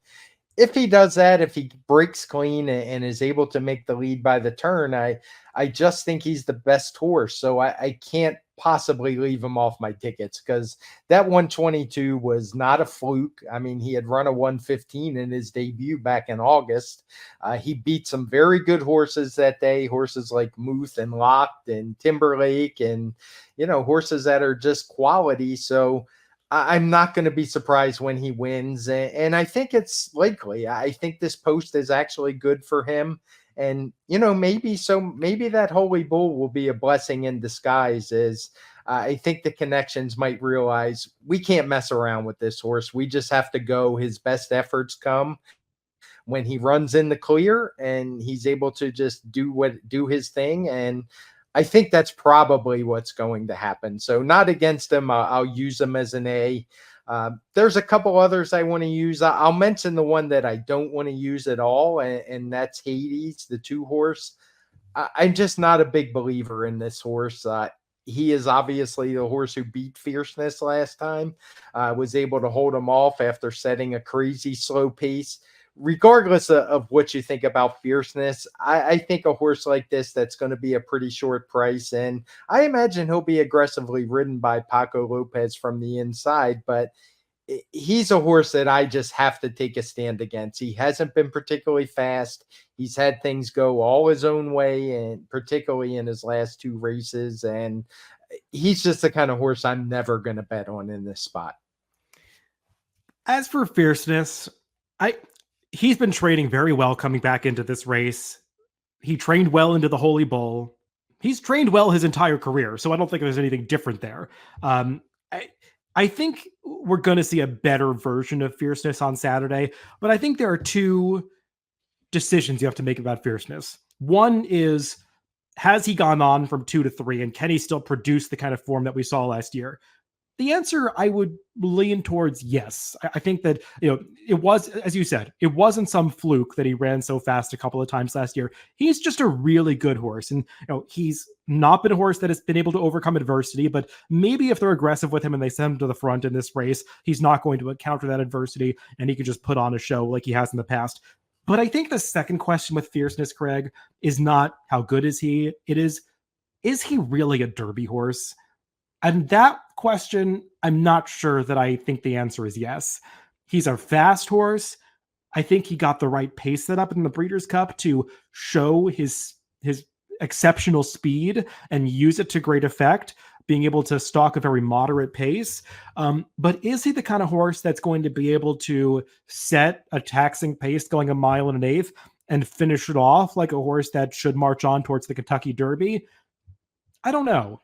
if he does that, if he breaks clean and is able to make the lead by the turn, I just think he's the best horse. So I can't possibly leave him off my tickets, because that 122 was not a fluke. I mean, he had run a 115 in his debut back in August. He beat some very good horses that day, horses like Muth and Locked and Timberlake, and horses that are just quality. So I'm not going to be surprised when he wins. And I think it's likely. I think this post is actually good for him. And, maybe that Holy Bull will be a blessing in disguise. As I think the connections might realize we can't mess around with this horse. We just have to go. His best efforts come when he runs in the clear and he's able to just do his thing. And I think that's probably what's going to happen. So not against him. I'll use him as an A. There's a couple others I want to use. I'll mention the one that I don't want to use at all, and that's Hades, the 2-horse. I'm just not a big believer in this horse. He is obviously the horse who beat Fierceness last time, was able to hold him off after setting a crazy slow pace. Regardless of what you think about Fierceness, I think a horse like this that's going to be a pretty short price, and I imagine he'll be aggressively ridden by Paco Lopez from the inside, but he's a horse that I just have to take a stand against. He hasn't been particularly fast. He's had things go all his own way, and particularly in his last 2 races, and he's just the kind of horse I'm never going to bet on in this spot. As for Fierceness, he's been training very well coming back into this race. He trained well into the Holy Bull. He's trained well his entire career, so I don't think there's anything different there. I think we're going to see a better version of Fierceness on Saturday, but I think there are 2 decisions you have to make about Fierceness. One is, has he gone on from 2 to 3, and can he still produce the kind of form that we saw last year? The answer, I would lean towards yes. I think that, it was, as you said, it wasn't some fluke that he ran so fast a couple of times last year. He's just a really good horse. And, he's not been a horse that has been able to overcome adversity, but maybe if they're aggressive with him and they send him to the front in this race, he's not going to encounter that adversity and he can just put on a show like he has in the past. But I think the second question with Fierceness, Craig, is not how good is he? It is he really a Derby horse? And that question, I'm not sure that I think the answer is yes. He's a fast horse. I think he got the right pace set up in the Breeders' Cup to show his exceptional speed and use it to great effect, being able to stalk a very moderate pace. But is he the kind of horse that's going to be able to set a taxing pace going 1 1/8 and finish it off like a horse that should march on towards the Kentucky Derby? I don't know.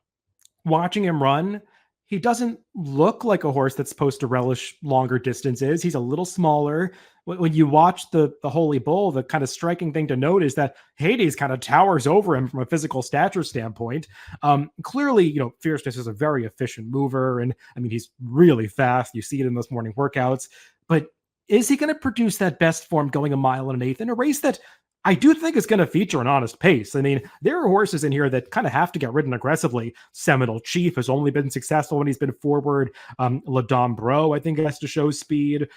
Watching him run, he doesn't look like a horse that's supposed to relish longer distances. He's a little smaller. When you watch the Holy Bull, the kind of striking thing to note is that Hades kind of towers over him from a physical stature standpoint. Clearly, Fierceness is a very efficient mover, and I mean, he's really fast. You see it in those morning workouts. But is he going to produce that best form going 1 1/8 in a race that I do think it's going to feature an honest pace? I mean, there are horses in here that kind of have to get ridden aggressively. Seminole Chief has only been successful when he's been forward. Ladom Bro, I think, has to show speed.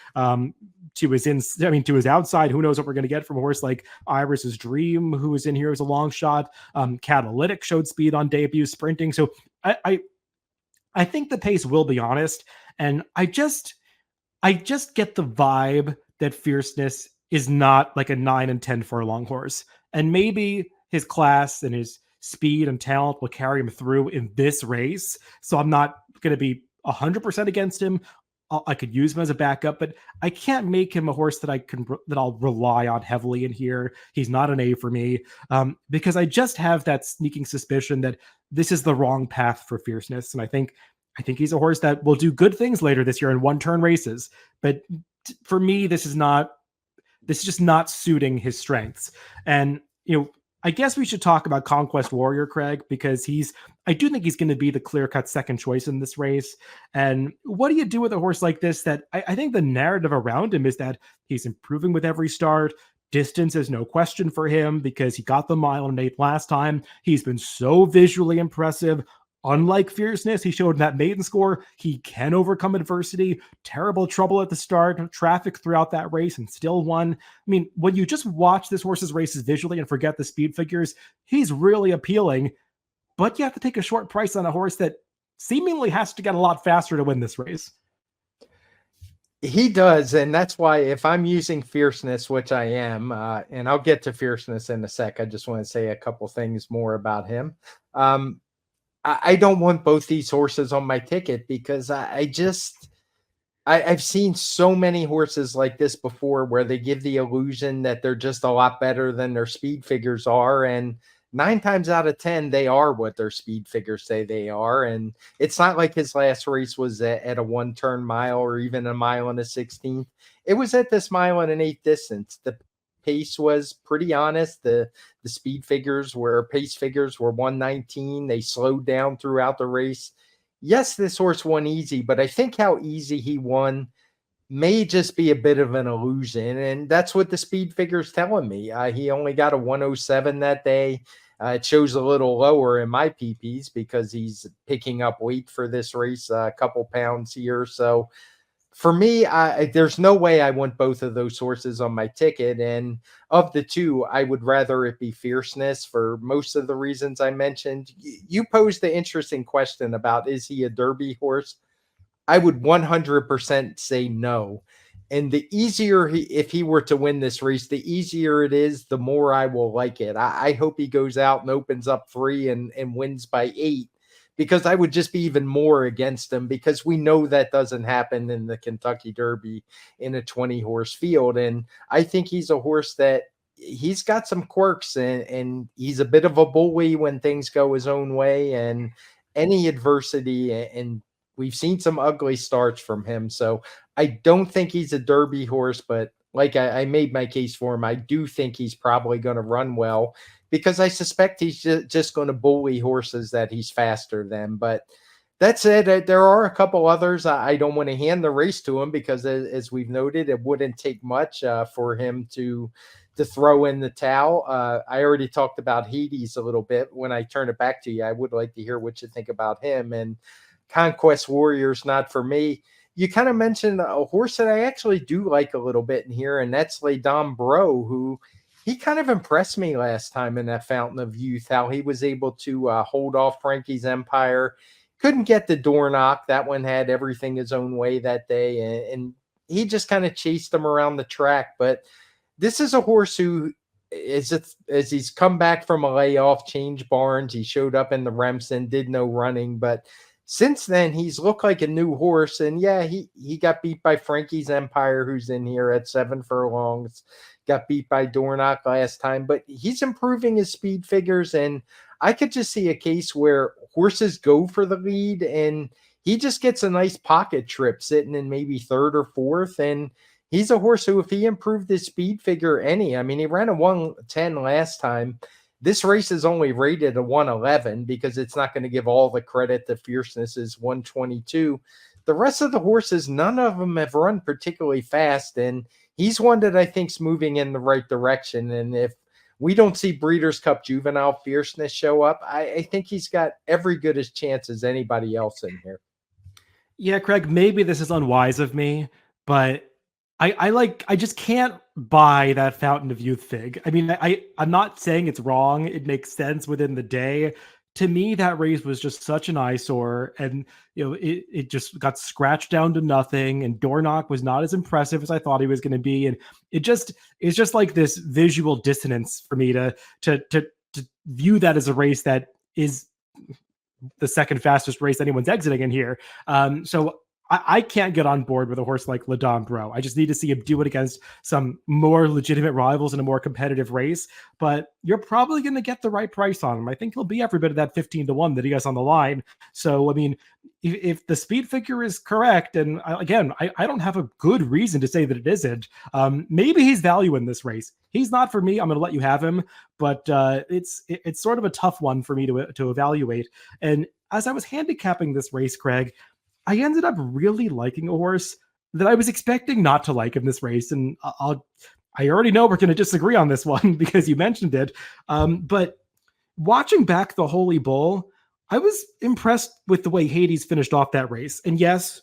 To his outside, who knows what we're going to get from a horse like Iris's Dream, who is in here as a long shot. Catalytic showed speed on debut sprinting. So I think the pace will be honest. And I just get the vibe that Fierceness is not like a 9 and 10 furlong horse. And maybe his class and his speed and talent will carry him through in this race. So I'm not going to be 100% against him. I could use him as a backup, but I can't make him a horse that I'll rely on heavily in here. He's not an A for me, because I just have that sneaking suspicion that this is the wrong path for Fierceness. And I think he's a horse that will do good things later this year in 1-turn races. But for me, this is just not suiting his strengths. And, I guess we should talk about Conquest Warrior, Craig, because I do think he's going to be the clear-cut second choice in this race. And what do you do with a horse like this that I think the narrative around him is that he's improving with every start. Distance is no question for him because he got the 1 1/8 last time. He's been so visually impressive. unlike Fierceness, he showed in that maiden score he can overcome adversity. Terrible trouble at the start, traffic throughout that race, and still won. I mean, when you just watch this horse's races visually and forget the speed figures, he's really appealing. But you have to take a short price on a horse that seemingly has to get a lot faster to win this race. He does, and that's why if I'm using Fierceness, which I am, and I'll get to Fierceness in a sec, I just want to say a couple things more about him. I don't want both these horses on my ticket because I've seen so many horses like this before where they give the illusion that they're just a lot better than their speed figures are. And 9 times out of 10, they are what their speed figures say they are. And it's not like his last race was at a 1-turn mile or even a mile and a 16th. It was at this mile and an eighth distance. The pace was pretty honest. The speed figures were pace figures were 119. They slowed down throughout the race. Yes, this horse won easy, but I think how easy he won may just be a bit of an illusion. And that's what the speed figure's telling me. He only got a 107 that day. It shows a little lower in my PPs because he's picking up weight for this race, a couple pounds here. So for me, there's no way I want both of those horses on my ticket. And of the two, I would rather it be Fierceness for most of the reasons I mentioned. You posed the interesting question about, is he a Derby horse? I would 100% say no. And the easier if he were to win this race, the easier it is, the more I will like it. I hope he goes out and opens up 3 and wins by 8, because I would just be even more against him, because we know that doesn't happen in the Kentucky Derby in a 20-horse field. And I think he's a horse that he's got some quirks, and he's a bit of a bully when things go his own way and any adversity. And we've seen some ugly starts from him. So I don't think he's a Derby horse, but like I made my case for him, I do think he's probably going to run well, because I suspect he's just going to bully horses that he's faster than. But that said, there are a couple others. I don't want to hand the race to him because, as we've noted, it wouldn't take much for him to throw in the towel. I already talked about Hades a little bit. When I turn it back to you, I would like to hear what you think about him. And Conquest Warrior's not for me. You kind of mentioned a horse that I actually do like a little bit in here, and that's Les Dames Bro, who he kind of impressed me last time in that Fountain of Youth, how he was able to hold off Frankie's Empire. Couldn't get the door knock. That one had everything his own way that day, and he just kind of chased him around the track. But this is a horse who, as he's come back from a layoff, changed barns. He showed up in the Remsen, did no running, but since then, he's looked like a new horse. And yeah, he got beat by Frankie's Empire, who's in here at 7 furlongs. Got beat by Dornoch last time, but he's improving his speed figures. And I could just see a case where horses go for the lead and he just gets a nice pocket trip sitting in maybe 3rd or 4th. And he's a horse who, if he improved his speed figure I mean, he ran a 110 last time. This race is only rated a 111 because it's not going to give all the credit to Fierceness's 122. The rest of the horses, none of them have run particularly fast, and he's one that I think's moving in the right direction. And if we don't see Breeders' Cup Juvenile Fierceness show up, I think he's got every good as chance as anybody else in here. Yeah, Craig, maybe this is unwise of me, but I just can't buy that Fountain of Youth fig. I mean, I'm not saying it's wrong. It makes sense within the day. To me, that race was just such an eyesore, and it just got scratched down to nothing. And Dornoch was not as impressive as I thought he was going to be, and it's just like this visual dissonance for me to view that as a race that is the second fastest race anyone's exiting in here. So I can't get on board with a horse like Les Dames Bro. I just need to see him do it against some more legitimate rivals in a more competitive race. But you're probably going to get the right price on him. I think he'll be every bit of that 15-1 that he has on the line. So, I mean, if the speed figure is correct, and again, I don't have a good reason to say that it isn't. Maybe he's value in this race. He's not for me. I'm going to let you have him, but it's sort of a tough one for me to evaluate. And as I was handicapping this race, Craig, I ended up really liking a horse that I was expecting not to like in this race. And I already know we're going to disagree on this one because you mentioned it. But watching back the Holy Bull, I was impressed with the way Hades finished off that race. And yes,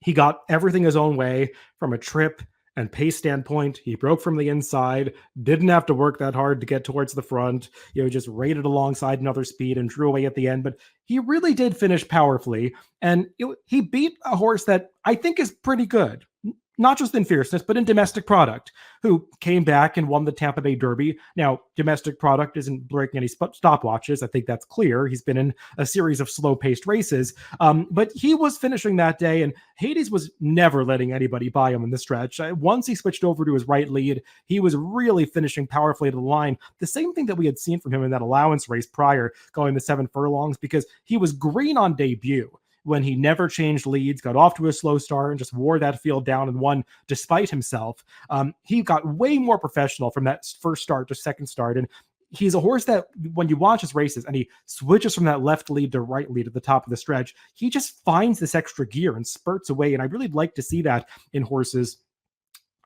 he got everything his own way from a trip and pace standpoint. He broke from the inside, didn't have to work that hard to get towards the front. Just rated alongside another speed and drew away at the end. But he really did finish powerfully. And he beat a horse that I think is pretty good, not just in fierceness, but in domestic product, who came back and won the Tampa Bay Derby. Now, domestic product isn't breaking any stopwatches. I think that's clear. He's been in a series of slow-paced races, but he was finishing that day, and Hades was never letting anybody by him in the stretch. Once he switched over to his right lead, he was really finishing powerfully to the line. The same thing that we had seen from him in that allowance race prior, going the 7 furlongs, because he was green on debut when he never changed leads, got off to a slow start, and just wore that field down and won despite himself. He got way more professional from that first start to second start. And he's a horse that when you watch his races and he switches from that left lead to right lead at the top of the stretch, he just finds this extra gear and spurts away. And I really like to see that in horses.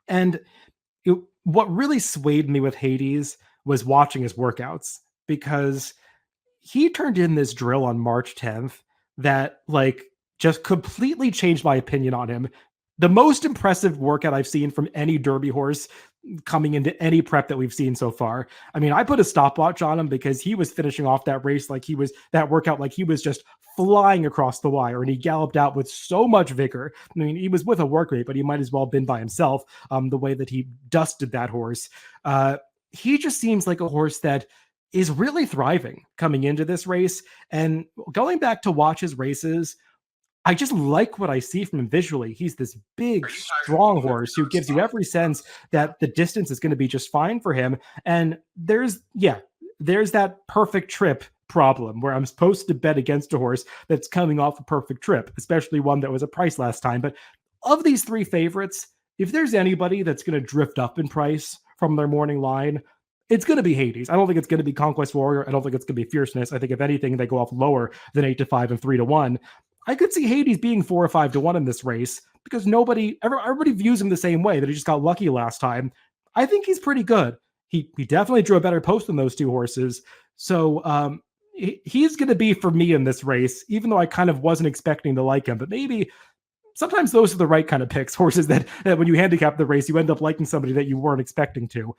And what really swayed me with Hades was watching his workouts, because he turned in this drill on March 10th that just completely changed my opinion on him. The most impressive workout I've seen from any Derby horse coming into any prep that we've seen so far. I mean, I put a stopwatch on him because he was finishing off that race that workout like he was just flying across the wire, and he galloped out with so much vigor. I mean, he was with a work rate, but he might as well have been by himself, the way that he dusted that horse. He just seems like a horse that is really thriving coming into this race. And going back to watch his races, I just like what I see from him visually. He's this big, strong horse who gives you every sense that the distance is going to be just fine for him. And there's that perfect trip problem where I'm supposed to bet against a horse that's coming off a perfect trip, especially one that was a price last time. But of these 3 favorites, if there's anybody that's going to drift up in price from their morning line, it's going to be Hades. I don't think it's going to be Conquest Warrior. I don't think it's going to be Fierceness. I think if anything, they go off lower than 8-5 and 3-1. I could see Hades being 4 or 5-1 in this race because everybody views him the same way, that he just got lucky last time. I think he's pretty good. He definitely drew a better post than those 2 horses. So he's going to be for me in this race, even though I kind of wasn't expecting to like him. But maybe sometimes those are the right kind of picks, horses that when you handicap the race, you end up liking somebody that you weren't expecting to.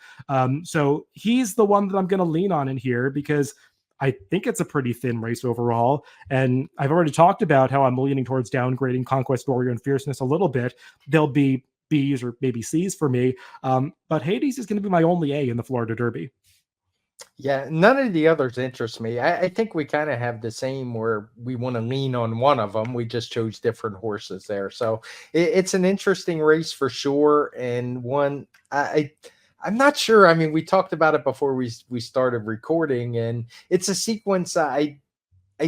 So he's the one that I'm going to lean on in here because I think it's a pretty thin race overall. And I've already talked about how I'm leaning towards downgrading Conquest Warrior and Fierceness a little bit. They'll be B's or maybe C's for me. But Hades is going to be my only A in the Florida Derby. Yeah, none of the others interest me. I think we kind of have the same where we want to lean on one of them. We just chose different horses there. So it's an interesting race for sure. And one, I'm not sure. I mean, we talked about it before we started recording, and it's a sequence I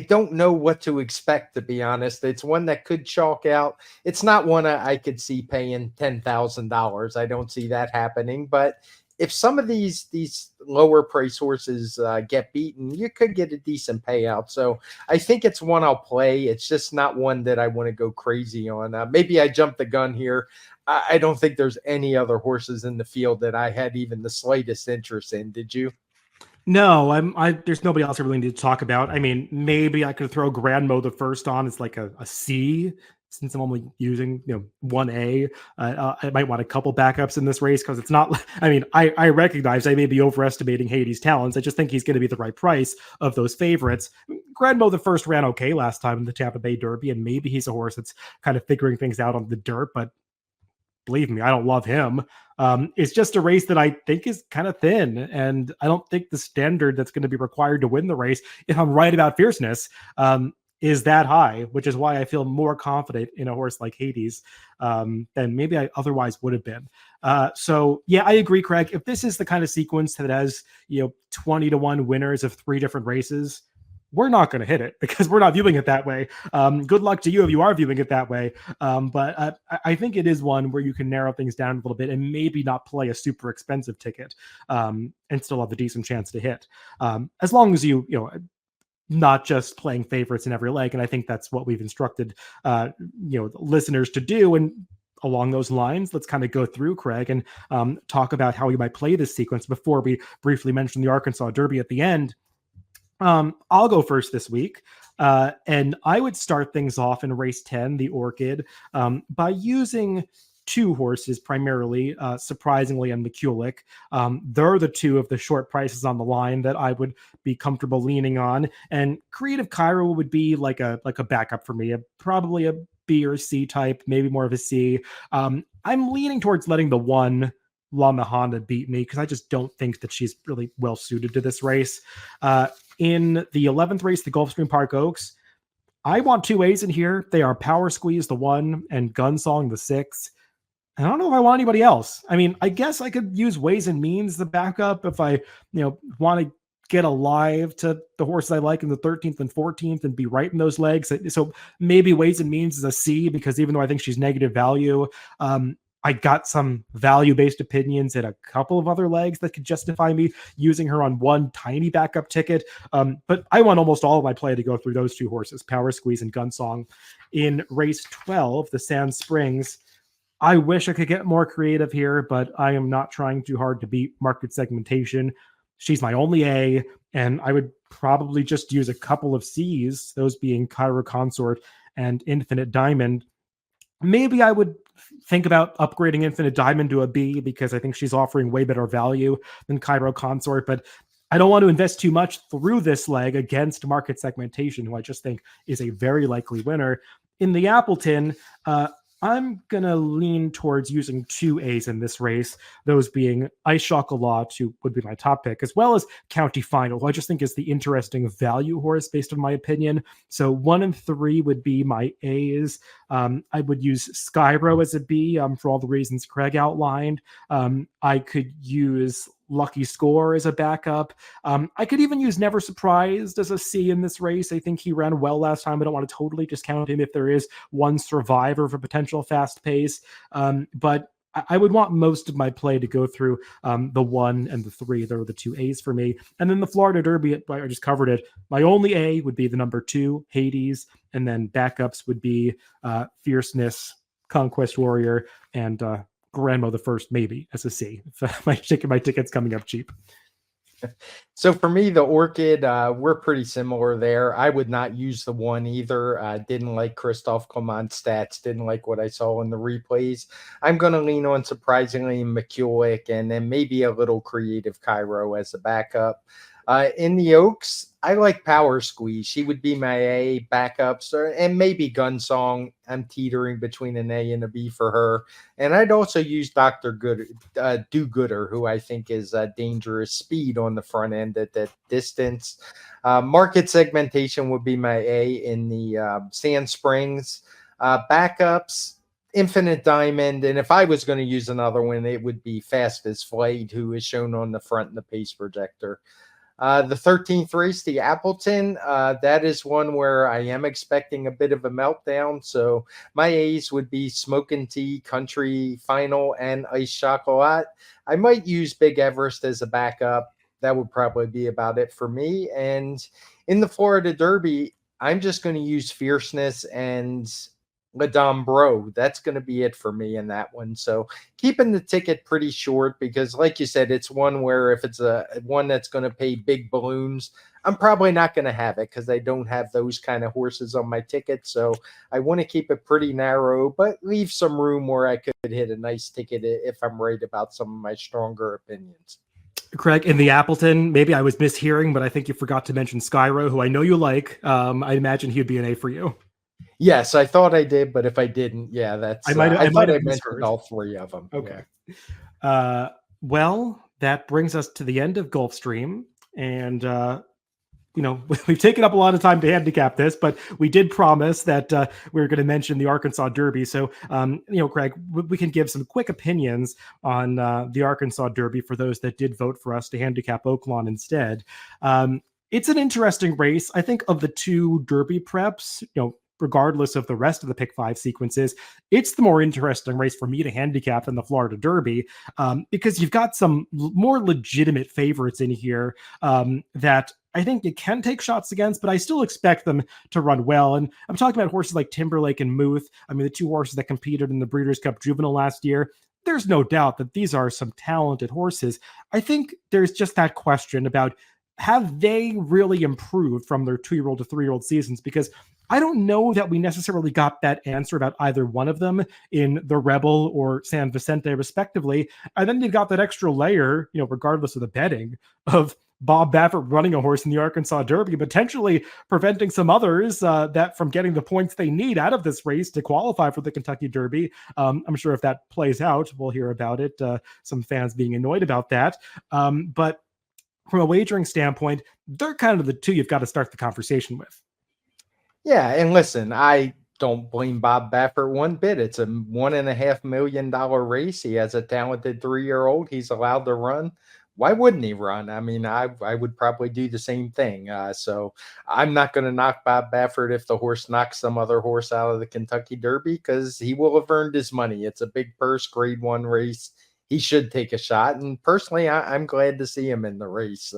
don't know what to expect, to be honest. It's one that could chalk out. It's not one I could see paying $10,000. I don't see that happening. But if some of these lower price horses get beaten, you could get a decent payout. So I think it's one I'll play. It's just not one that I want to go crazy on. Maybe I jumped the gun here. I don't think there's any other horses in the field that I had even the slightest interest in. Did you? No, there's nobody else I really need to talk about. I mean, maybe I could throw Grandmo the first on. It's like a C, since I'm only using 1A. I might want a couple backups in this race because it's not. I mean, I recognize I may be overestimating Hades' talents. I just think he's going to be the right price of those favorites. Grandmo the first ran okay last time in the Tampa Bay Derby, and maybe he's a horse that's kind of figuring things out on the dirt, but believe me, I don't love him. It's just a race that I think is kind of thin, and I don't think the standard that's going to be required to win the race, if I'm right about Fierceness, is that high, which is why I feel more confident in a horse like Hades than maybe I otherwise would have been. So yeah, I agree, Craig. If this is the kind of sequence that has 20-1 winners of 3 different races, we're not going to hit it because we're not viewing it that way. Good luck to you if you are viewing it that way. But I think it is one where you can narrow things down a little bit and maybe not play a super expensive ticket and still have a decent chance to hit. As long as you not just playing favorites in every leg. And I think that's what we've instructed, listeners to do. And along those lines, let's kind of go through, Craig, and talk about how we might play this sequence before we briefly mention the Arkansas Derby at the end. I'll go first this week. And I would start things off in race 10, the Orchid, by using two horses primarily, surprisingly, and McCulloch. They're the two of the short prices on the line that I would be comfortable leaning on. And Creative Cairo would be like a backup for me, probably a B or C type, maybe more of a C. I'm leaning towards letting the one Lama Honda beat me because I just don't think that she's really well suited to this race. In the 11th race, the Gulfstream Park Oaks, I want two A's in here. They are Power Squeeze, the 1, and Gunsong, the 6. I don't know if I want anybody else. I mean, I guess I could use Ways and Means the backup if I, want to get alive to the horses I like in the 13th and 14th and be right in those legs. So maybe Ways and Means is a C because even though I think she's negative value, I got some value-based opinions and a couple of other legs that could justify me using her on one tiny backup ticket. But I want almost all of my play to go through those two horses, Power Squeeze and Gunsong. In race 12, the Sand Springs, I wish I could get more creative here, but I am not trying too hard to beat market segmentation. She's my only A, and I would probably just use a couple of C's, those being Cairo Consort and Infinite Diamond. Maybe I would think about upgrading Infinite Diamond to a B because I think she's offering way better value than Cairo Consort, but I don't want to invest too much through this leg against market segmentation, who I just think is a very likely winner. In the Appleton, I'm going to lean towards using two A's in this race, those being Ice Chocolat, who would be my top pick, as well as County Final, who I just think is the interesting value horse based on my opinion. So 1 and 3 would be my A's. I would use Skyro as a B for all the reasons Craig outlined. I could use Lucky Score as a backup. I could even use Never Surprised as a C in this race. I think he ran well last time. I don't want to totally discount him if there is one survivor of a potential fast pace. But I would want most of my play to go through the 1 and the 3. There are the two A's for me. And then the Florida Derby, I just covered it. My only A would be the number 2, Hades. And then backups would be Fierceness, Conquest Warrior, and Granmo the First, maybe as a C. My ticket's coming up cheap. So for me, the Orchid, we're pretty similar there. I would not use the 1 either. Didn't like Christophe Clement's stats. Didn't like what I saw in the replays. I'm going to lean on surprisingly McCulloch and then maybe a little Creative Cairo as a backup. In the Oaks, I like Power Squeeze. She would be my A backups, and maybe Gunsong. I'm teetering between an A and a B for her. And I'd also use Dr. Do-Gooder, who I think is dangerous speed on the front end at that distance. Market segmentation would be my A in the Sand Springs. Backups, Infinite Diamond, and if I was going to use another one, it would be Fast as Flight, who is shown on the front in the pace projector. The 13th race, the Appleton, that is one where I am expecting a bit of a meltdown. So my A's would be Smokin' Tea, Country Final, and Ice Chocolat. I might use Big Everest as a backup. That would probably be about it for me. And in the Florida Derby, I'm just going to use Fierceness and Madame Bro. That's going to be it for me in that one. So keeping the ticket pretty short because, like you said, it's one where if it's a one that's going to pay big balloons, I'm probably not going to have it because I don't have those kind of horses on my ticket. So I want to keep it pretty narrow, but leave some room where I could hit a nice ticket if I'm right about some of my stronger opinions. Craig, in the Appleton, maybe I was mishearing, but I think you forgot to mention Skyro, who I know you like. I imagine he'd be an A for you. Yes, I thought I did, but if I didn't, yeah, that's I might have mentioned all 3 of them. Okay. Yeah. Well, that brings us to the end of Gulfstream, and we've taken up a lot of time to handicap this, but we did promise that we were going to mention the Arkansas Derby. So, Craig, we can give some quick opinions on the Arkansas Derby for those that did vote for us to handicap Oaklawn instead. It's an interesting race. I think of the two Derby preps, regardless of the rest of the pick 5 sequences, it's the more interesting race for me to handicap than the Florida Derby because you've got some more legitimate favorites in here that I think you can take shots against, but I still expect them to run well. And I'm talking about horses like Timberlake and Muth. I mean, the two horses that competed in the Breeders' Cup Juvenile last year. There's no doubt that these are some talented horses. I think there's just that question about have they really improved from their 2-year-old to 3-year-old seasons? Because I don't know that we necessarily got that answer about either one of them in the Rebel or San Vicente, respectively. And then you got that extra layer, regardless of the betting, of Bob Baffert running a horse in the Arkansas Derby, potentially preventing some others that from getting the points they need out of this race to qualify for the Kentucky Derby. I'm sure if that plays out, we'll hear about it. Some fans being annoyed about that. But from a wagering standpoint, they're kind of the two you've got to start the conversation with. Yeah, and listen, I don't blame Bob Baffert one bit. It's a $1.5 million race. He has a talented 3-year-old. He's allowed to run. Why wouldn't he run? I mean, I would probably do the same thing. So I'm not going to knock Bob Baffert if the horse knocks some other horse out of the Kentucky Derby, because he will have earned his money. It's a big purse, Grade 1 race. He should take a shot. And personally, I'm glad to see him in the race.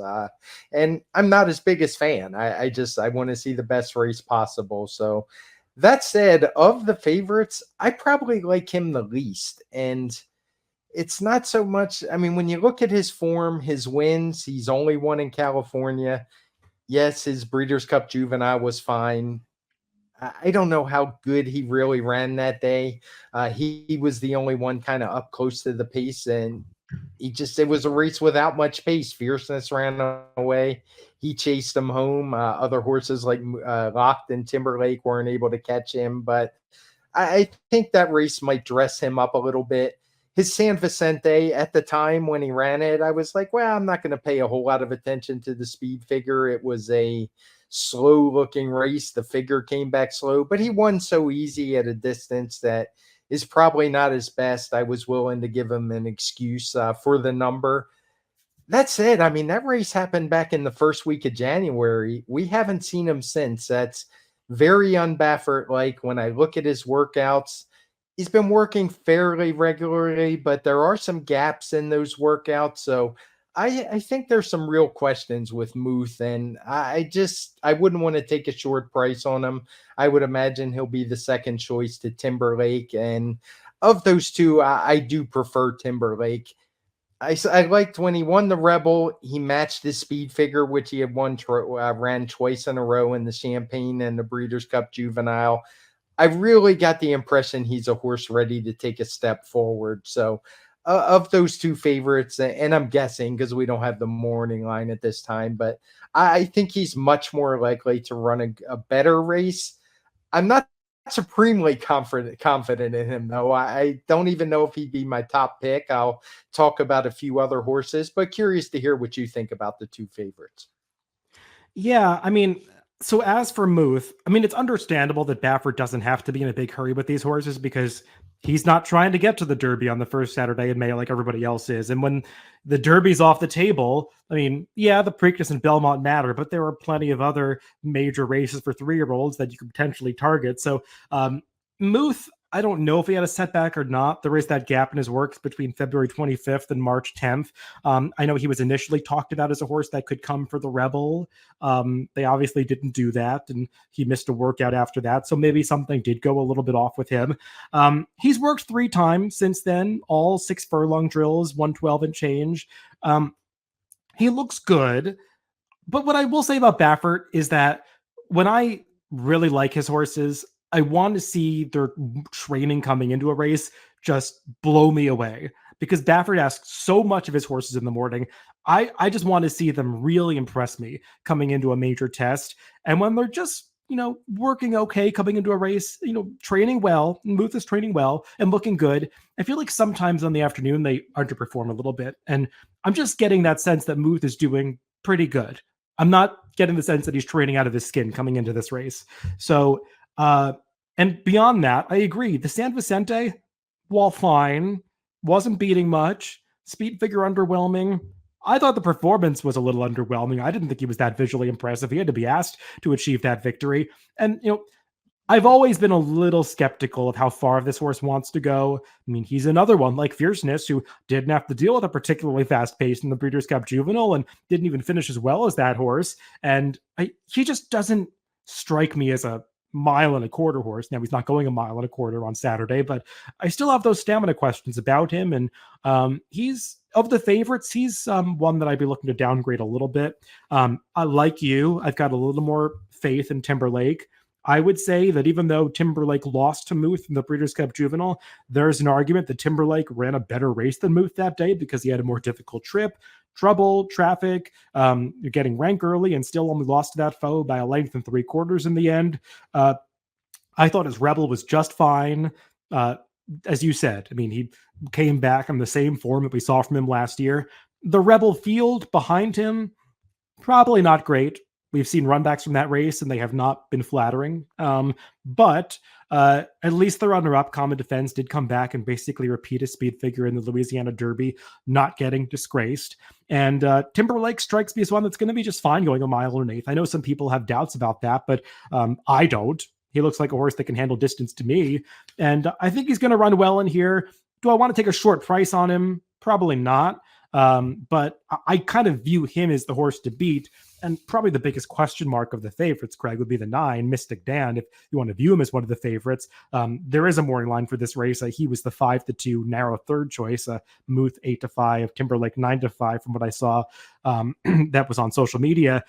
And I'm not his biggest fan. I want to see the best race possible. So that said, of the favorites, I probably like him the least. And it's not so much, I mean, when you look at his form, his wins, he's only won in California. Yes, his Breeders' Cup Juvenile was fine. I don't know how good he really ran that day. He was the only one kind of up close to the pace, and it was a race without much pace. Fierceness ran away. He chased him home. Other horses like Locked and Timberlake weren't able to catch him, but I think that race might dress him up a little bit. His San Vicente, at the time when he ran it, I was like, well, I'm not going to pay a whole lot of attention to the speed figure. It was a slow looking race. The figure came back slow, but he won so easy at a distance that is probably not his best. I was willing to give him an excuse for the number. That said, I mean, that race happened back in the first week of January. We haven't seen him since. That's very un-Baffert like. When I look at his workouts, he's been working fairly regularly, but there are some gaps in those workouts. So I think there's some real questions with Muth, and I wouldn't want to take a short price on him. I would imagine he'll be the second choice to Timberlake. And of those two, I do prefer Timberlake. I liked when he won the Rebel, he matched his speed figure, which he had ran twice in a row in the Champagne and the Breeders' Cup Juvenile. I really got the impression he's a horse ready to take a step forward. So of those two favorites, and I'm guessing because we don't have the morning line at this time, but I think he's much more likely to run a better race. I'm not supremely confident in him, though. I don't even know if he'd be my top pick. I'll talk about a few other horses, but curious to hear what you think about the two favorites. Yeah, I mean, so as for Muth, I mean, it's understandable that Baffert doesn't have to be in a big hurry with these horses because he's not trying to get to the Derby on the first Saturday in May like everybody else is. And when the Derby's off the table, I mean, yeah, the Preakness and Belmont matter, but there are plenty of other major races for 3-year-olds that you could potentially target. So Muth, I don't know if he had a setback or not. There is that gap in his works between February 25th and March 10th. I know he was initially talked about as a horse that could come for the Rebel. They obviously didn't do that, and he missed a workout after that. So maybe something did go a little bit off with him. He's worked 3 times since then, all 6 furlong drills, 112 and change. He looks good. But what I will say about Baffert is that when I really like his horses, I want to see their training coming into a race just blow me away, because Baffert asks so much of his horses in the morning. I just want to see them really impress me coming into a major test. And when they're just, working okay coming into a race, training well, Muth is training well and looking good, I feel like sometimes in the afternoon they underperform a little bit. And I'm just getting that sense that Muth is doing pretty good. I'm not getting the sense that he's training out of his skin coming into this race. So, and beyond that, I agree. The San Vicente, while fine, wasn't beating much. Speed figure underwhelming. I thought the performance was a little underwhelming. I didn't think he was that visually impressive. He had to be asked to achieve that victory. And, I've always been a little skeptical of how far this horse wants to go. I mean, he's another one like Fierceness who didn't have to deal with a particularly fast pace in the Breeders' Cup Juvenile and didn't even finish as well as that horse. And he just doesn't strike me as a mile and a quarter horse. Now he's not going a mile and a quarter on Saturday, but I still have those stamina questions about him. And he's of the favorites, he's one that I'd be looking to downgrade a little bit. I like you. I've got a little more faith in Timberlake. I would say that even though Timberlake lost to Muth in the Breeders' Cup Juvenile, there's an argument that Timberlake ran a better race than Muth that day because he had a more difficult trip, trouble, traffic, getting rank early, and still only lost to that foe by a length and 3/4 in the end. I thought his Rebel was just fine. As you said, I mean, he came back in the same form that we saw from him last year. The Rebel field behind him, probably not great. We've seen runbacks from that race, and they have not been flattering. But at least the runner-up, Common Defense, did come back and basically repeat a speed figure in the Louisiana Derby, not getting disgraced. And Timberlake strikes me as one that's going to be just fine going a mile and an eighth. I know some people have doubts about that, but I don't. He looks like a horse that can handle distance to me. And I think he's going to run well in here. Do I want to take a short price on him? Probably not. But I kind of view him as the horse to beat. And probably the biggest question mark of the favorites, Craig, would be the 9, Mystic Dan. If you want to view him as one of the favorites, there is a morning line for this race. He was the 5-2 narrow third choice. Muth 8-5, Timberlake 9-5 from what I saw. That was on social media.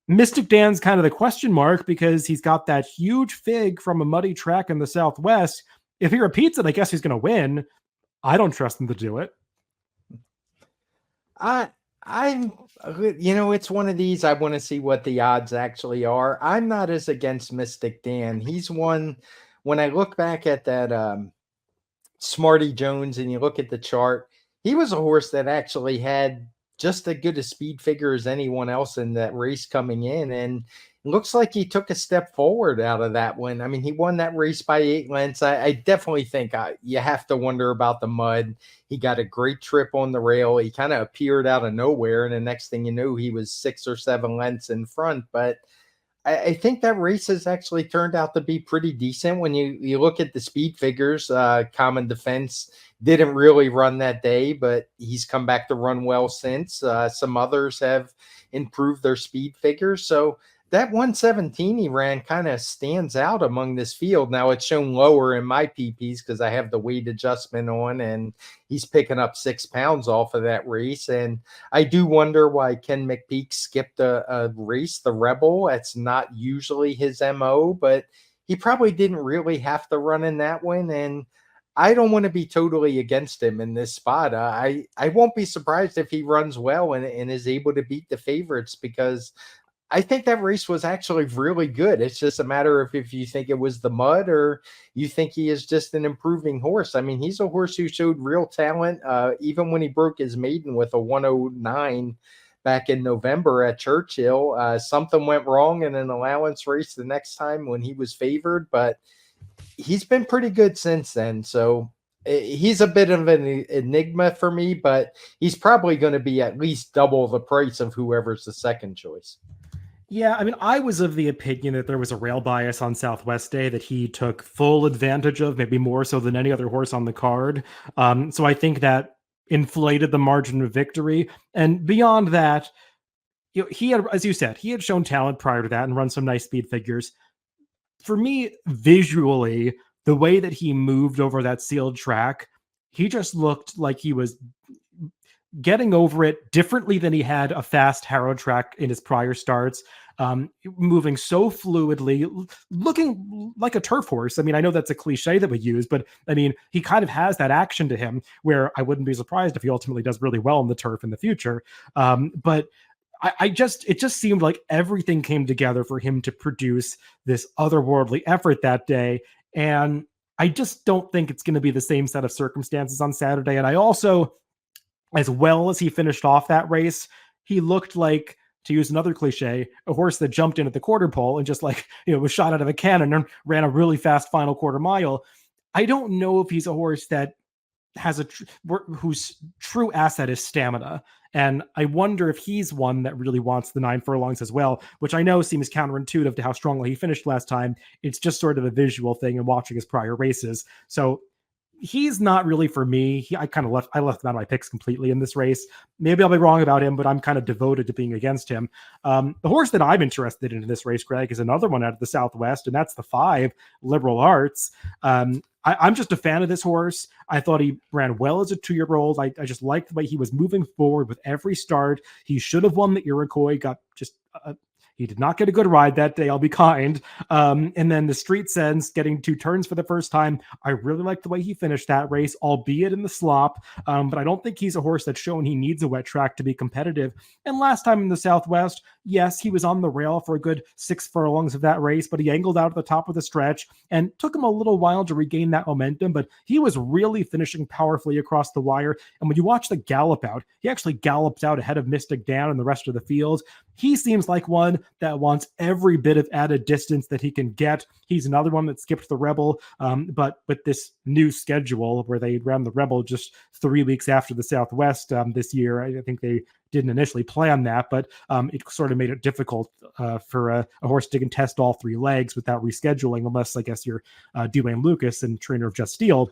Mystic Dan's kind of the question mark because he's got that huge fig from a muddy track in the Southwest. If he repeats it, I guess he's going to win. I don't trust him to do it. I'm, it's one of these, I want to see what the odds actually are. I'm not as against Mystic Dan. He's one, when I look back at that Smarty Jones and you look at the chart, he was a horse that actually had just as good a speed figure as anyone else in that race coming in. And it looks like he took a step forward out of that one. I mean, he won that race by 8 lengths. I definitely think you have to wonder about the mud. He got a great trip on the rail. He kind of appeared out of nowhere. And the next thing you know, he was 6 or 7 lengths in front. But I think that race has actually turned out to be pretty decent. When you look at the speed figures, Common Defense didn't really run that day, but he's come back to run well since. Some others have improved their speed figures. So that 117 he ran kind of stands out among this field. Now it's shown lower in my PPs because I have the weight adjustment on, and he's picking up 6 pounds off of that race. And I do wonder why Ken McPeak skipped a race, the Rebel. That's not usually his MO, but he probably didn't really have to run in that one. And I don't want to be totally against him in this spot. I won't be surprised if he runs well and is able to beat the favorites, because I think that race was actually really good. It's just a matter of if you think it was the mud or you think he is just an improving horse. I mean, he's a horse who showed real talent, even when he broke his maiden with a 109 back in November at Churchill. Something went wrong in an allowance race the next time when he was favored, but he's been pretty good since then. So he's a bit of an enigma for me, but he's probably going to be at least double the price of whoever's the second choice. Yeah, I mean, I was of the opinion that there was a rail bias on Southwest Day that he took full advantage of, maybe more so than any other horse on the card. So I think that inflated the margin of victory. And beyond that, he had, as you said, he had shown talent prior to that and run some nice speed figures. For me, visually, the way that he moved over that sealed track, he just looked like he was getting over it differently than he had a fast Harrow track in his prior starts, moving so fluidly, looking like a turf horse. I mean, I know that's a cliche that we use, but I mean, he kind of has that action to him where I wouldn't be surprised if he ultimately does really well in the turf in the future. But it just seemed like everything came together for him to produce this otherworldly effort that day. And I just don't think it's going to be the same set of circumstances on Saturday. And I also, as well as he finished off that race, he looked like, to use another cliche, a horse that jumped in at the quarter pole and just was shot out of a cannon and ran a really fast final quarter mile. I don't know if he's a horse that has whose true asset is stamina. And I wonder if he's one that really wants the 9 furlongs as well, which I know seems counterintuitive to how strongly he finished last time. It's just sort of a visual thing and watching his prior races. So he's not really for me. I left him out of my picks completely in this race. Maybe I'll be wrong about him, but I'm kind of devoted to being against him. The horse that I'm interested in this race, Greg, is another one out of the Southwest, and that's the 5 Liberal Arts. I'm just a fan of this horse. I thought he ran well as a 2-year-old. I just liked the way he was moving forward with every start. He should have won the Iroquois. He did not get a good ride that day. I'll be kind. And then the Street Sense getting 2 turns for the first time. I really like the way he finished that race, albeit in the slop. But I don't think he's a horse that's shown he needs a wet track to be competitive. And last time in the Southwest, yes, he was on the rail for a good 6 furlongs of that race, but he angled out at the top of the stretch and took him a little while to regain that momentum. But he was really finishing powerfully across the wire. And when you watch the gallop out, he actually galloped out ahead of Mystic Dan and the rest of the field. He seems like one that wants every bit of added distance that he can get. He's another one that skipped the Rebel, but with this new schedule where they ran the Rebel just 3 weeks after the Southwest this year, I think they didn't initially plan that, but it sort of made it difficult for a horse to contest all 3 legs without rescheduling, unless I guess you're Dwayne Lucas and trainer of Just Steel.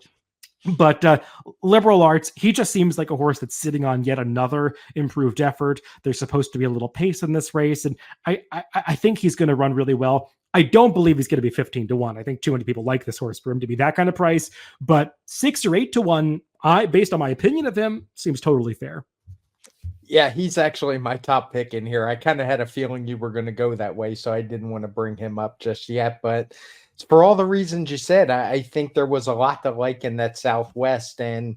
But Liberal Arts, he just seems like a horse that's sitting on yet another improved effort. There's supposed to be a little pace in this race, and I think he's going to run really well. I don't believe he's going to be 15-1. I think too many people like this horse for him to be that kind of price, but 6 or 8-1, based on my opinion of him, seems totally fair. Yeah, he's actually my top pick in here. I kind of had a feeling you were going to go that way, so I didn't want to bring him up just yet, but for all the reasons you said, I think there was a lot to like in that Southwest. And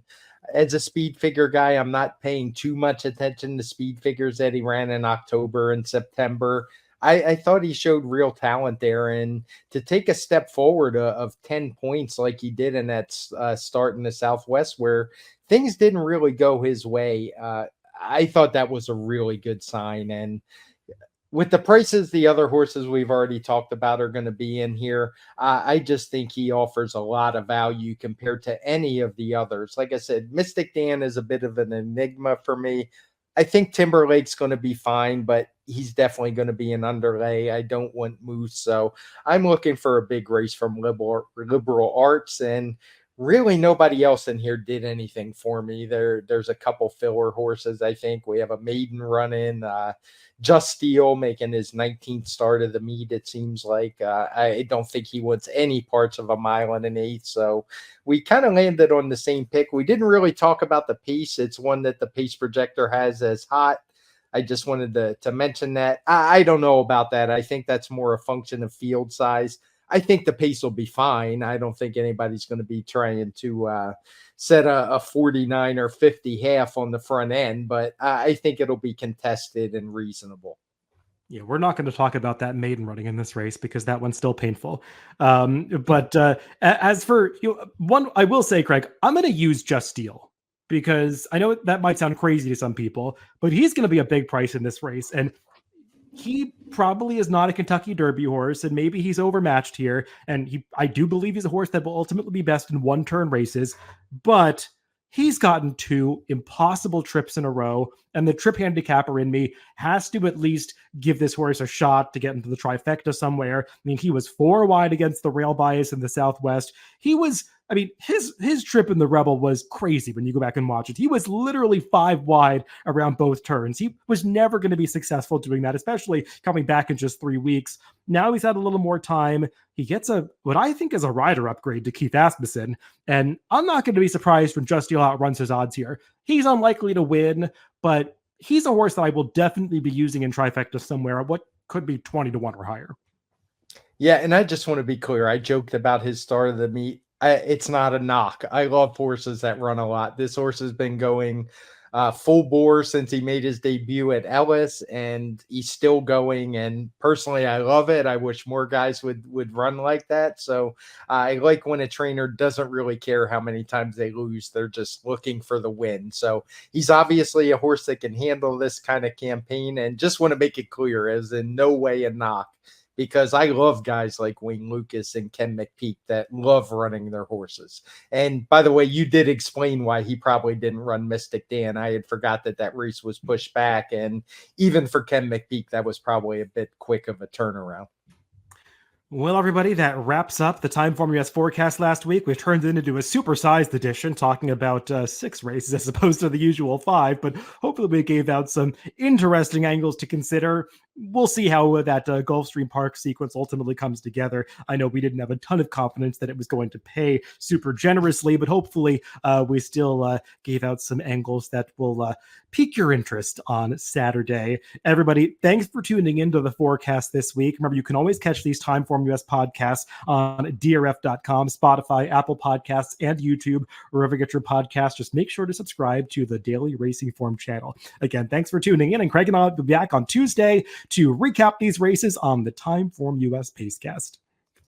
as a speed figure guy, I'm not paying too much attention to speed figures that he ran in October and September. I thought he showed real talent there. And to take a step forward of 10 points like he did in that start in the Southwest where things didn't really go his way, I thought that was a really good sign. And with the prices the other horses we've already talked about are going to be in here, I just think he offers a lot of value compared to any of the others. Like I said, Mystic Dan is a bit of an enigma for me. I think Timberlake's going to be fine, but he's definitely going to be an underlay. I don't want Moose, so I'm looking for a big race from Liberal Arts, and really nobody else in here did anything for me. There's a couple filler horses. I think we have a maiden run in, Just Steel making his 19th start of the meet. It seems like I don't think he wants any parts of a 1 1/8. So we kind of landed on the same pick. We didn't really talk about the pace. It's one that the pace projector has as hot. I just wanted to mention that. I don't know about that. I think that's more a function of field size. I think the pace will be fine. I don't think anybody's going to be trying to set a 49 or 50 half on the front end, but I think it'll be contested and reasonable. Yeah, we're not going to talk about that maiden running in this race because that one's still painful. But as for one, I will say, Craig, I'm going to use Just Steel because I know that might sound crazy to some people, but he's going to be a big price in this race. And he probably is not a Kentucky Derby horse, and maybe he's overmatched here. And I do believe he's a horse that will ultimately be best in 1-turn races, but he's gotten 2 impossible trips in a row, and the trip handicapper in me has to at least give this horse a shot to get into the trifecta somewhere. I mean, he was 4 wide against the rail bias in the Southwest. His trip in the Rebel was crazy when you go back and watch it. He was literally 5 wide around both turns. He was never going to be successful doing that, especially coming back in just 3 weeks. Now he's had a little more time. He gets what I think is a rider upgrade to Keith Asmussen, and I'm not going to be surprised when Just Steel outruns his odds here. He's unlikely to win, but he's a horse that I will definitely be using in trifecta somewhere. What could be 20-1 or higher. Yeah, and I just want to be clear. I joked about his start of the meet. It's not a knock. I love horses that run a lot. This horse has been going full bore since he made his debut at Ellis, and he's still going. And personally, I love it. I wish more guys would run like that. So I like when a trainer doesn't really care how many times they lose. They're just looking for the win. So he's obviously a horse that can handle this kind of campaign, and just want to make it clear as in no way a knock, because I love guys like Wayne Lucas and Ken McPeak that love running their horses. And by the way, you did explain why he probably didn't run Mystic Dan. I had forgot that race was pushed back. And even for Ken McPeak, that was probably a bit quick of a turnaround. Well, everybody, that wraps up the TimeformUS Forecast last week. We've turned it into a supersized edition, talking about 6 races as opposed to the usual 5, but hopefully we gave out some interesting angles to consider. We'll see how that Gulfstream Park sequence ultimately comes together. I know we didn't have a ton of confidence that it was going to pay super generously, but hopefully we still gave out some angles that will pique your interest on Saturday. Everybody, thanks for tuning into the forecast this week. Remember, you can always catch these TimeformUS podcasts on DRF.com, Spotify, Apple Podcasts, and YouTube, wherever you get your podcasts. Just make sure to subscribe to the Daily Racing Form channel. Again, thanks for tuning in, and Craig and I will be back on Tuesday to recap these races on the TimeformUS Pacecast.